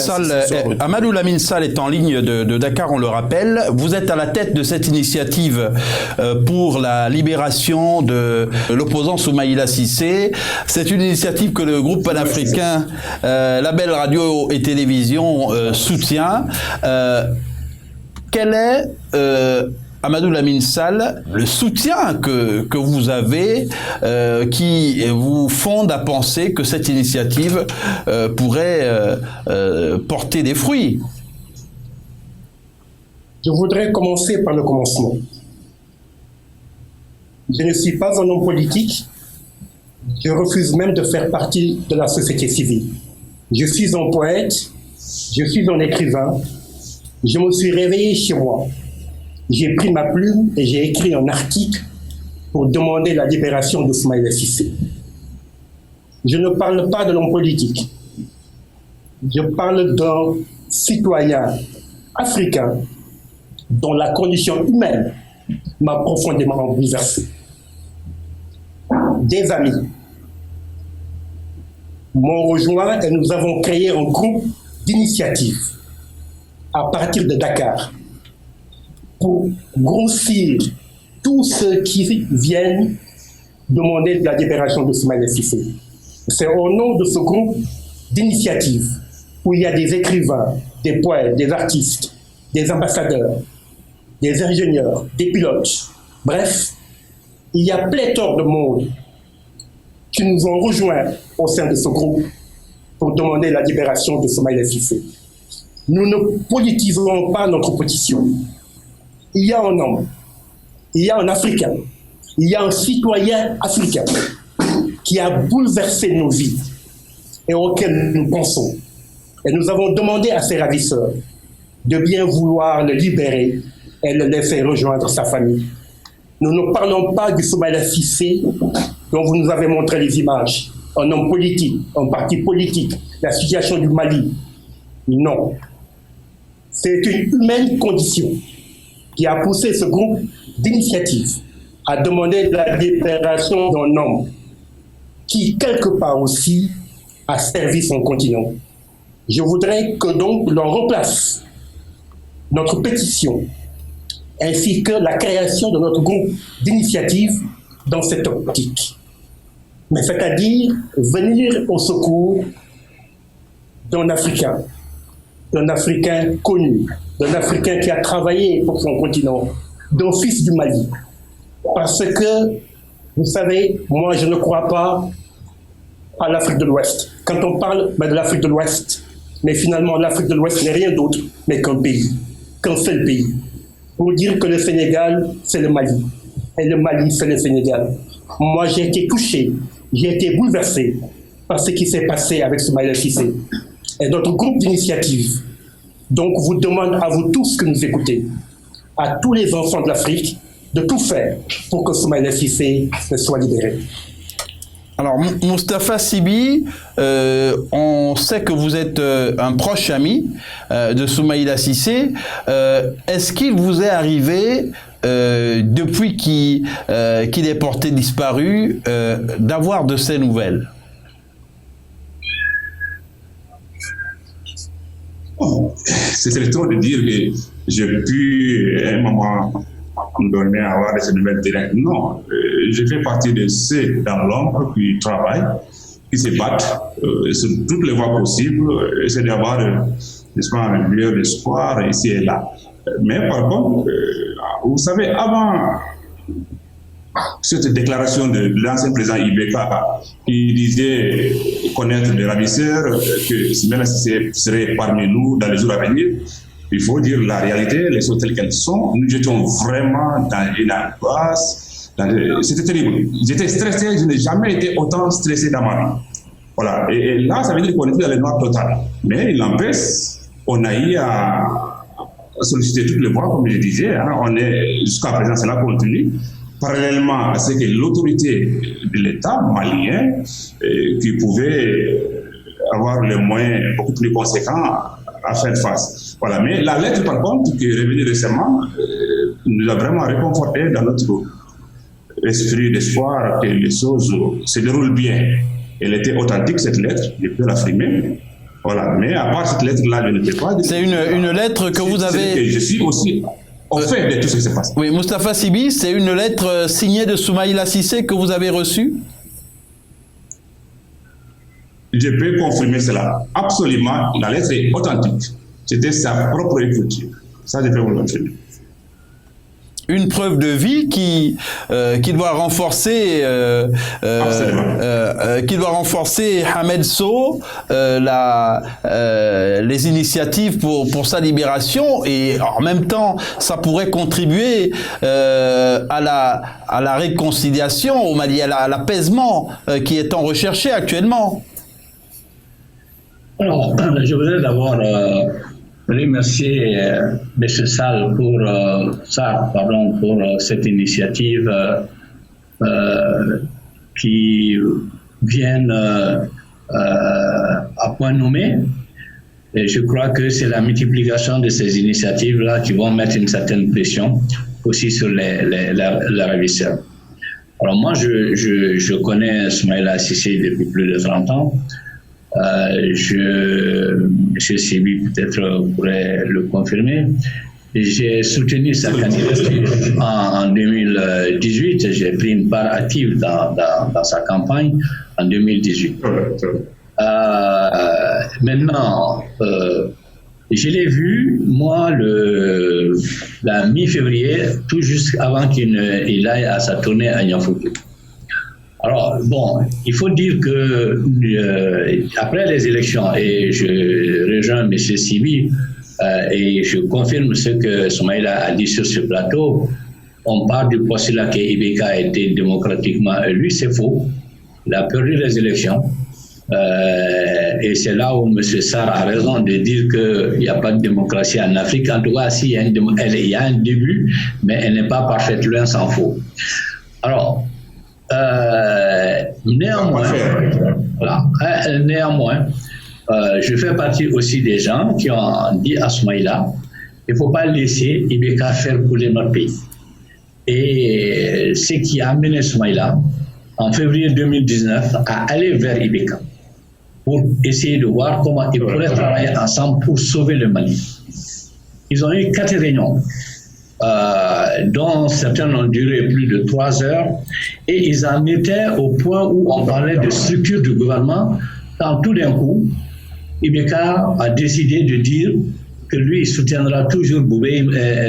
Sall est en ligne de Dakar, on le rappelle. Vous êtes à la tête de cette initiative pour la libération de l'opposant Soumaïla Cissé. C'est une initiative que le groupe panafricain Label Radio et Télévision soutient. Quel est... Amadou Lamine Sall, le soutien que vous avez qui vous fonde à penser que cette initiative pourrait porter des fruits? Je voudrais commencer par le commencement. Je ne suis pas un homme politique. Je refuse même de faire partie de la société civile. Je suis un poète, je suis un écrivain. Je me suis réveillé chez moi. J'ai pris ma plume et j'ai écrit un article pour demander la libération de Soumaïla Cissé. Je ne parle pas de l'homme politique. Je parle d'un citoyen africain dont la condition humaine m'a profondément bouleversé. Des amis m'ont rejoint et nous avons créé un groupe d'initiative à partir de Dakar pour grossir tous ceux qui viennent demander la libération de Soumaïla Cissé. C'est au nom de ce groupe d'initiative où il y a des écrivains, des poètes, des artistes, des ambassadeurs, des ingénieurs, des pilotes. Bref, il y a pléthore de monde qui nous ont rejoints au sein de ce groupe pour demander la libération de Soumaïla Cissé. Nous ne politisons pas notre pétition. Il y a un homme, il y a un Africain, il y a un citoyen africain qui a bouleversé nos vies et auquel nous pensons. Et nous avons demandé à ses ravisseurs de bien vouloir le libérer et le laisser rejoindre sa famille. Nous ne parlons pas du Soumaïla Cissé dont vous nous avez montré les images, un homme politique, un parti politique, la situation du Mali. Non. C'est une humaine condition qui a poussé ce groupe d'initiative à demander la libération d'un homme qui, quelque part aussi, a servi son continent. Je voudrais que donc l'on replace notre pétition ainsi que la création de notre groupe d'initiative dans cette optique. Mais c'est-à-dire venir au secours d'un Africain connu, d'un Africain qui a travaillé pour son continent, d'un fils du Mali. Parce que, vous savez, moi je ne crois pas à l'Afrique de l'Ouest. Quand on parle de l'Afrique de l'Ouest, mais finalement l'Afrique de l'Ouest n'est rien d'autre mais qu'un pays, qu'un seul pays. Pour dire que le Sénégal, c'est le Mali. Et le Mali, c'est le Sénégal. Moi, j'ai été touché, j'ai été bouleversé par ce qui s'est passé avec Soumaïla Cissé. Et notre groupe d'initiative, donc, vous demande à vous tous que nous écoutez, à tous les enfants de l'Afrique, de tout faire pour que Soumaïla Cissé soit libéré. Alors, Moustapha Sibi, on sait que vous êtes un proche ami de Soumaïla Cissé. Est-ce qu'il vous est arrivé, depuis qu'il est porté disparu, d'avoir de ces nouvelles? C'est trop de dire que j'ai pu, à un moment donné, avoir des nouvelles directes. Non, je fais partie de ceux dans l'ombre qui travaillent, qui se battent sur toutes les voies possibles, essaient d'avoir, n'est-ce pas, un lieu d'espoir ici et là. Mais par contre, vous savez, avant cette déclaration de l'ancien président Ibeka, qui disait connaître des ravisseurs, que Soumaïla Cissé serait parmi nous dans les jours à venir, il faut dire la réalité, les choses telles qu'elles sont. Nous étions vraiment dans une angoisse. C'était terrible. J'étais stressé, je n'ai jamais été autant stressé dans ma vie. Voilà. Et là, ça veut dire qu'on était dans le noir total. Mais il n'empêche, on a eu à solliciter toutes les voies, comme je disais. Hein. On est, jusqu'à présent, cela continue. Parallèlement à ce que l'autorité de l'État malien, qui pouvait avoir les moyens beaucoup plus conséquents à faire face. Voilà. Mais la lettre, par contre, qui est revenue récemment, nous a vraiment réconforté dans notre esprit d'espoir que les choses se déroulent bien. Elle était authentique, cette lettre, je peux l'affirmer. Voilà. Mais à part cette lettre-là, je ne peux pas dire. C'est une lettre que vous avez. Je suis aussi au fait de tout ce qui se passe. Oui, Moustapha Sibi, c'est une lettre signée de Soumaïla Cissé que vous avez reçue? Je peux confirmer cela. Absolument, la lettre est authentique. C'était sa propre écriture. Ça, je peux vous le confirmer. Une preuve de vie qui doit renforcer Ahmed Sow, les initiatives pour sa libération, et en même temps ça pourrait contribuer à la réconciliation au Mali, à l'apaisement qui est en recherché actuellement. Alors, je voudrais d'abord remercier M. Sall pour cette initiative qui vient à point nommé. Et je crois que c'est la multiplication de ces initiatives-là qui vont mettre une certaine pression aussi sur les ravisseurs. Alors moi, je connais Soumaïla Cissé depuis plus de 30 ans. M. Sibi peut-être pourrait le confirmer. J'ai soutenu sa candidature en 2018. J'ai pris une part active dans sa campagne en 2018. Maintenant, je l'ai vu, moi, la mi-février, tout juste avant qu'il aille à sa tournée à Niamfoutou. Alors, bon, il faut dire que après les élections, et je rejoins M. Sibi, et je confirme ce que Soumaïla a dit sur ce plateau, on parle du postulat que Ibeka a été démocratiquement élu, c'est faux. Il a perdu les élections. Et c'est là où M. Sarr a raison de dire qu'il n'y a pas de démocratie en Afrique. En tout cas, il y a un début, mais elle n'est pas parfaite, loin s'en faut. Alors, néanmoins, je fais partie aussi des gens qui ont dit à Soumaïla qu'il ne faut pas laisser Ibeka faire couler notre pays. Et ce qui a amené Soumaïla, en février 2019, à aller vers Ibeka pour essayer de voir comment ils pourraient travailler ensemble pour sauver le Mali. Ils ont eu 4 réunions, dont certaines ont duré plus de 3 heures, et ils en étaient au point où on parlait de structure du gouvernement, quand tout d'un coup, Ibeka a décidé de dire que lui, il soutiendra toujours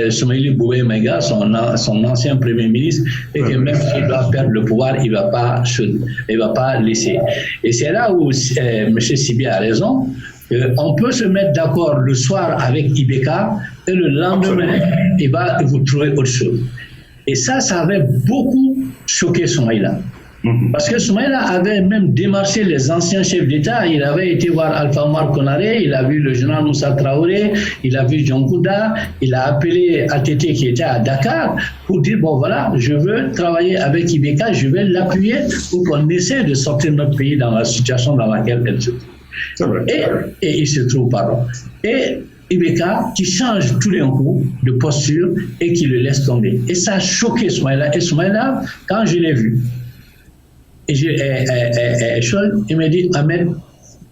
Soumaïla Boubé-Maïga, son ancien Premier ministre, et que même s'il doit perdre le pouvoir, il ne va pas laisser. Et c'est là où M. Sibi a raison. On peut se mettre d'accord le soir avec Ibeka, et le lendemain, il va vous trouver autre chose. Et ça avait beaucoup choqué Soumaïla. Parce que Soumaïla avait même démarché les anciens chefs d'État. Il avait été voir Alpha Omar Konaré, il a vu le général Moussa Traoré, il a vu John Kouda, il a appelé ATT qui était à Dakar pour dire, bon voilà, je veux travailler avec Ibeka, je vais l'appuyer pour qu'on essaie de sortir notre pays dans la situation dans laquelle elle se trouve. Et il se trouve, pardon. Et Ibeka qui change tout d'un coup de posture et qui le laisse tomber. Et ça a choqué Soumaïla. Et Soumaïla, quand je l'ai vu, et il m'a dit, Ahmed,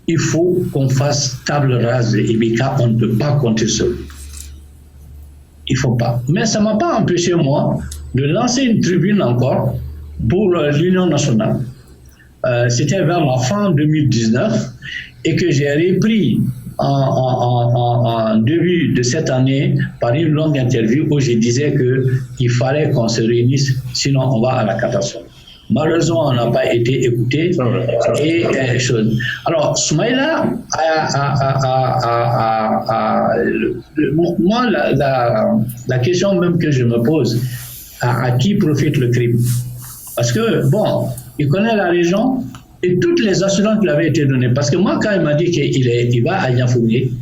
il faut qu'on fasse table rase de Ibeka, on ne peut pas compter sur lui. Il ne faut pas. Mais ça ne m'a pas empêché, moi, de lancer une tribune encore pour l'Union nationale. C'était vers la fin 2019 et que j'ai repris en début de cette année par une longue interview où je disais qu'il fallait qu'on se réunisse, sinon on va à la catastrophe. Malheureusement, on n'a pas été écouté. Alors, Soumaïla moi, la question même que je me pose, à qui profite le crime? Parce que, bon, il connaît la région et toutes les assurances qui lui avaient été données. Parce que moi, quand il m'a dit qu'il va à Niafouné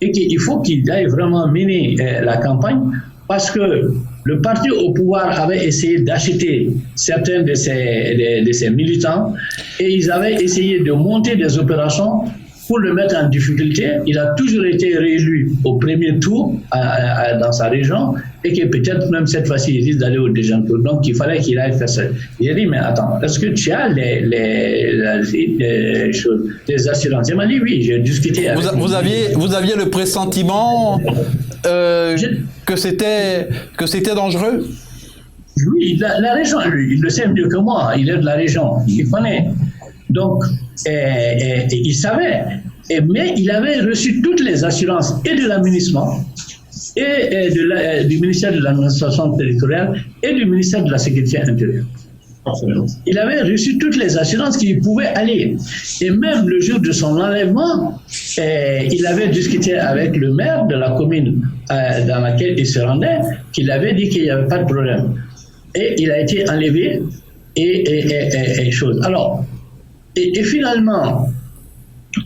et qu'il faut qu'il aille vraiment mener la campagne, parce que le parti au pouvoir avait essayé d'acheter certains de ses militants et ils avaient essayé de monter des opérations pour le mettre en difficulté. Il a toujours été réélu au premier tour dans sa région et que peut-être même cette fois-ci il risque d'aller au deuxième tour. Donc il fallait qu'il aille faire ça. Il a dit, mais attends, est-ce que tu as les assurances? Il m'a dit oui, j'ai discuté avec vous aviez le pressentiment que c'était dangereux? Oui, la région, lui, il le sait mieux que moi, il est de la région, il connaît. Donc, il savait, mais il avait reçu toutes les assurances et de l'administration, et du ministère de l'administration territoriale et du ministère de la sécurité intérieure. Il avait reçu toutes les assurances qu'il pouvait aller. Et même le jour de son enlèvement, il avait discuté avec le maire de la commune dans laquelle il se rendait, qu'il avait dit qu'il n'y avait pas de problème. Et il a été enlevé et chose. Alors, et finalement,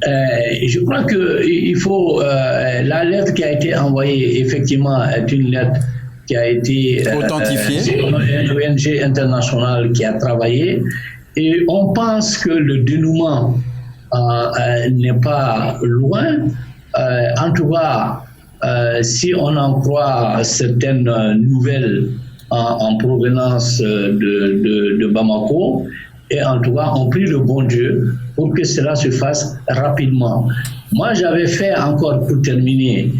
je crois qu'il faut... la lettre qui a été envoyée, effectivement, est une lettre qui a été authentifiée. C'est une ONG internationale qui a travaillé. Et on pense que le dénouement n'est pas loin. En tout cas, si on en croit certaines nouvelles en provenance de Bamako, et en tout cas, on prie le bon Dieu pour que cela se fasse rapidement. Moi, j'avais fait encore, pour terminer,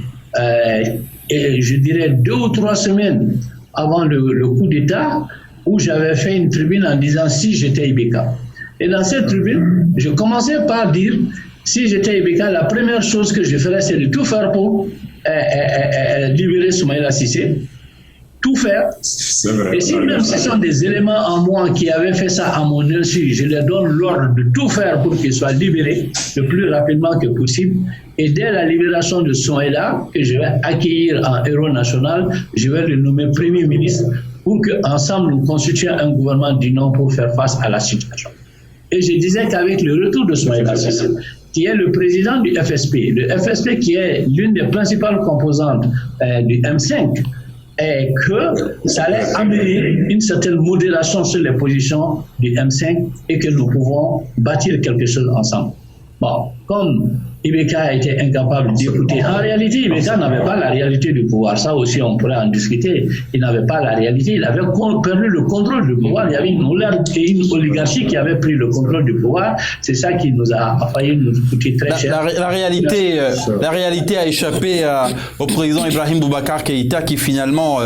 et je dirais 2 ou 3 semaines avant le coup d'État, où j'avais fait une tribune en disant si j'étais Ibeka. Et dans cette tribune, je commençais par dire si j'étais Ibeka, la première chose que je ferais, c'est de tout faire pour libérer Soumaïla Cissé. Tout faire. Et si même ce sont des éléments en moi qui avaient fait ça à mon insu, je leur donne l'ordre de tout faire pour qu'il soit libéré le plus rapidement que possible. Et dès la libération de Soumaïla, que je vais accueillir en héros national, je vais le nommer Premier ministre pour qu'ensemble nous constituions un gouvernement du nom pour faire face à la situation. Et je disais qu'avec le retour de Soumaïla Cissé, qui est le président du FSP, le FSP qui est l'une des principales composantes du M5, et que ça allait amener une certaine modération sur les positions du M5 et que nous pouvons bâtir quelque chose ensemble. Bon, comme Ibeka a été incapable d'écouter, en réalité, Ibeka n'avait pas la réalité du pouvoir. Ça aussi, on pourrait en discuter. Il n'avait pas la réalité. Il avait perdu le contrôle du pouvoir. Il y avait une oligarchie qui avait pris le contrôle du pouvoir. C'est ça qui nous a failli nous coûter très cher. La réalité a échappé au président Ibrahim Boubacar Keïta qui finalement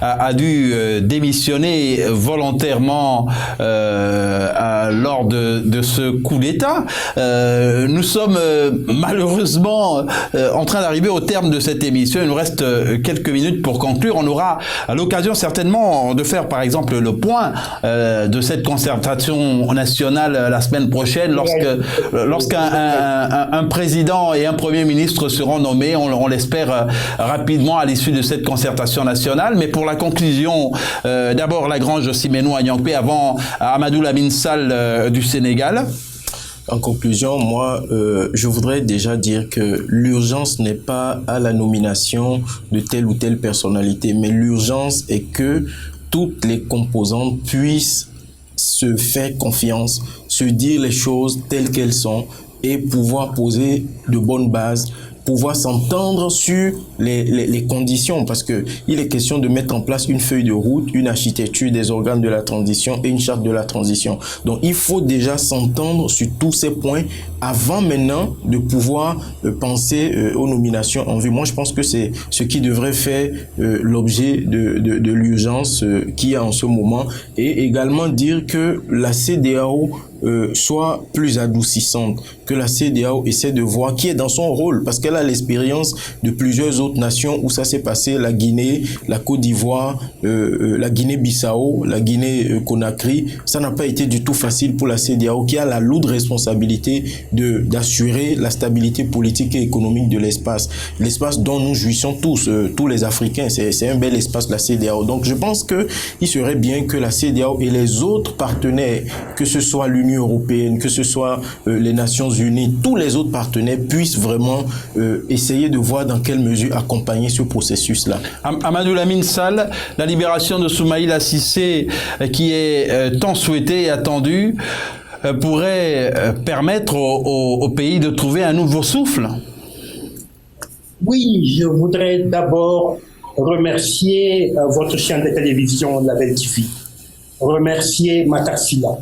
a dû démissionner volontairement lors de ce coup d'État. Nous sommes malheureusement en train d'arriver au terme de cette émission. Il nous reste quelques minutes pour conclure. On aura l'occasion certainement de faire par exemple le point de cette concertation nationale la semaine prochaine lorsqu'un président et un premier ministre seront nommés, on l'espère rapidement à l'issue de cette concertation nationale. Mais pour la conclusion, d'abord Lagrange Simenou Agnangbé avant Amadou Lamine Sall du Sénégal. En conclusion, moi, je voudrais déjà dire que l'urgence n'est pas à la nomination de telle ou telle personnalité, mais l'urgence est que toutes les composantes puissent se faire confiance, se dire les choses telles qu'elles sont et pouvoir poser de bonnes bases, pouvoir s'entendre sur les conditions, parce que il est question de mettre en place une feuille de route, une architecture des organes de la transition et une charte de la transition. Donc il faut déjà s'entendre sur tous ces points avant maintenant de pouvoir penser aux nominations en vue. Moi je pense que c'est ce qui devrait faire l'objet de l'urgence qu'il y a en ce moment, et également dire que la CEDEAO soit plus adoucissante, que la CEDEAO essaie de voir qui est dans son rôle, parce qu'elle a l'expérience de plusieurs autres nations où ça s'est passé, la Guinée, la Côte d'Ivoire, la Guinée-Bissau, la Guinée-Conakry. Ça n'a pas été du tout facile pour la CEDEAO, qui a la lourde responsabilité d'assurer la stabilité politique et économique de l'espace dont nous jouissons tous les Africains. C'est un bel espace, la CEDEAO. Donc je pense que il serait bien que la CEDEAO et les autres partenaires, que ce soit l'Union européenne, que ce soit les Nations Unies, tous les autres partenaires puissent vraiment essayer de voir dans quelle mesure accompagner ce processus-là. Amadou Lamine Sall, la libération de Soumaïla Cissé, qui est tant souhaitée et attendue, pourrait permettre au pays de trouver un nouveau souffle? Oui, je voudrais d'abord remercier votre chaîne de télévision, la Belle TV, remercier Matarsila,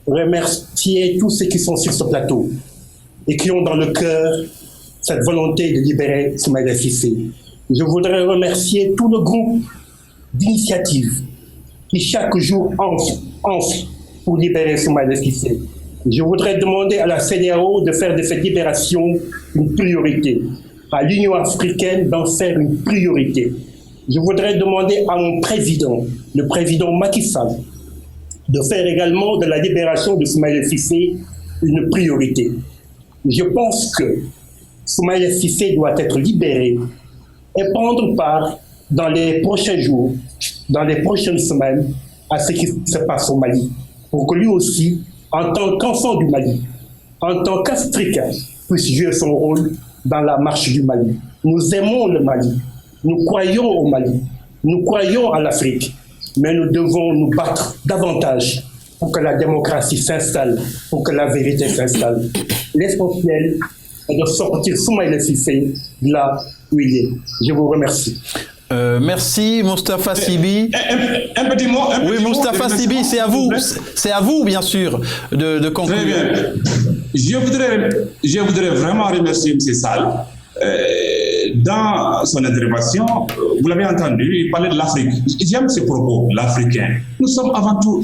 remercier tous ceux qui sont sur ce plateau et qui ont dans le cœur cette volonté de libérer Soumaïla Cissé. Je voudrais remercier tout le groupe d'initiatives qui chaque jour enfle pour libérer Soumaïla Cissé. Je voudrais demander à la CEDEAO de faire de cette libération une priorité, à l'Union africaine d'en faire une priorité. Je voudrais demander à mon président, le président Macky Sall, de faire également de la libération de Soumaïla Cissé une priorité. Je pense que Soumaïla Cissé doit être libéré et prendre part dans les prochains jours, dans les prochaines semaines, à ce qui se passe au Mali, pour que lui aussi, en tant qu'enfant du Mali, en tant qu'Africain, puisse jouer son rôle dans la marche du Mali. Nous aimons le Mali, nous croyons au Mali, nous croyons à l'Afrique, mais nous devons nous battre davantage pour que la démocratie s'installe, pour que la vérité s'installe. L'essentiel est de sortir Soumaïla Cissé de là où il est. Je vous remercie. Merci Moustapha Sibi. Un petit mot. Oui, Moustapha Sibi, c'est à vous. C'est à vous, bien sûr, de conclure. Très bien. Je voudrais vraiment remercier M. Sall. Dans son intervention, vous l'avez entendu, il parlait de l'Afrique. J'aime ces propos, l'Africain. Nous sommes avant tout...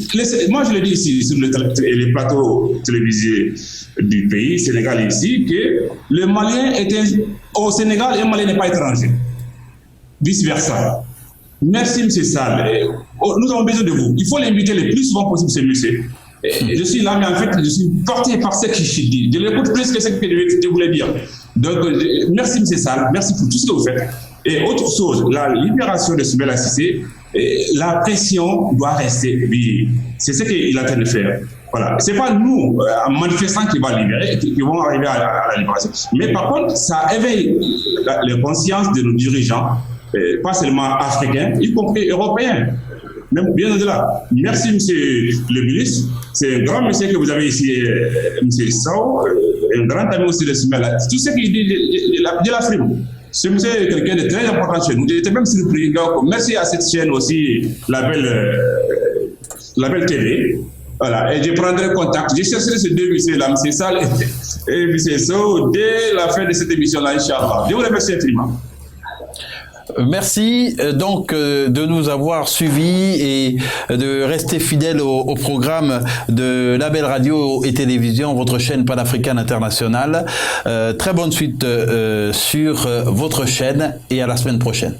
Moi, je le dis ici, sur les plateaux télévisés du pays, Sénégal ici, que le Malien était au Sénégal et le Malien n'est pas étranger. Vice-versa. Merci, M. Sall. Nous avons besoin de vous. Il faut l'inviter le plus souvent possible, ce monsieur. Je suis là, mais en fait, je suis porté par ce qu'il dit. Je l'écoute plus que ce que je voulais dire. Donc, merci, M. Sall. Merci pour tout ce que vous faites. Et autre chose, la libération de Soumaïla Cissé, la pression doit rester. Oui, c'est ce qu'il est en train de faire. Voilà. Ce n'est pas nous, en manifestant, qui vont libérer, qui vont arriver à la libération. Mais par contre, ça éveille les consciences de nos dirigeants, pas seulement africains, y compris européens. Même bien au-delà. Merci, monsieur le ministre. C'est un grand monsieur que vous avez ici, monsieur Sow, un grand ami aussi de Soumaïla. Tout ce qu'il dit de l'Afrique. Ce monsieur est quelqu'un de très important chez nous. J'étais même surpris. Merci à cette chaîne aussi, la Belle TV. Voilà. Et je prendrai contact. Je chercherai ces deux messieurs-là, monsieur Sall et monsieur Sow, dès la fin de cette émission-là, Inch'Allah. Je vous remercie infiniment. Merci donc de nous avoir suivis et de rester fidèles au programme de Label Radio et Télévision, votre chaîne panafricaine internationale. Très bonne suite sur votre chaîne et à la semaine prochaine.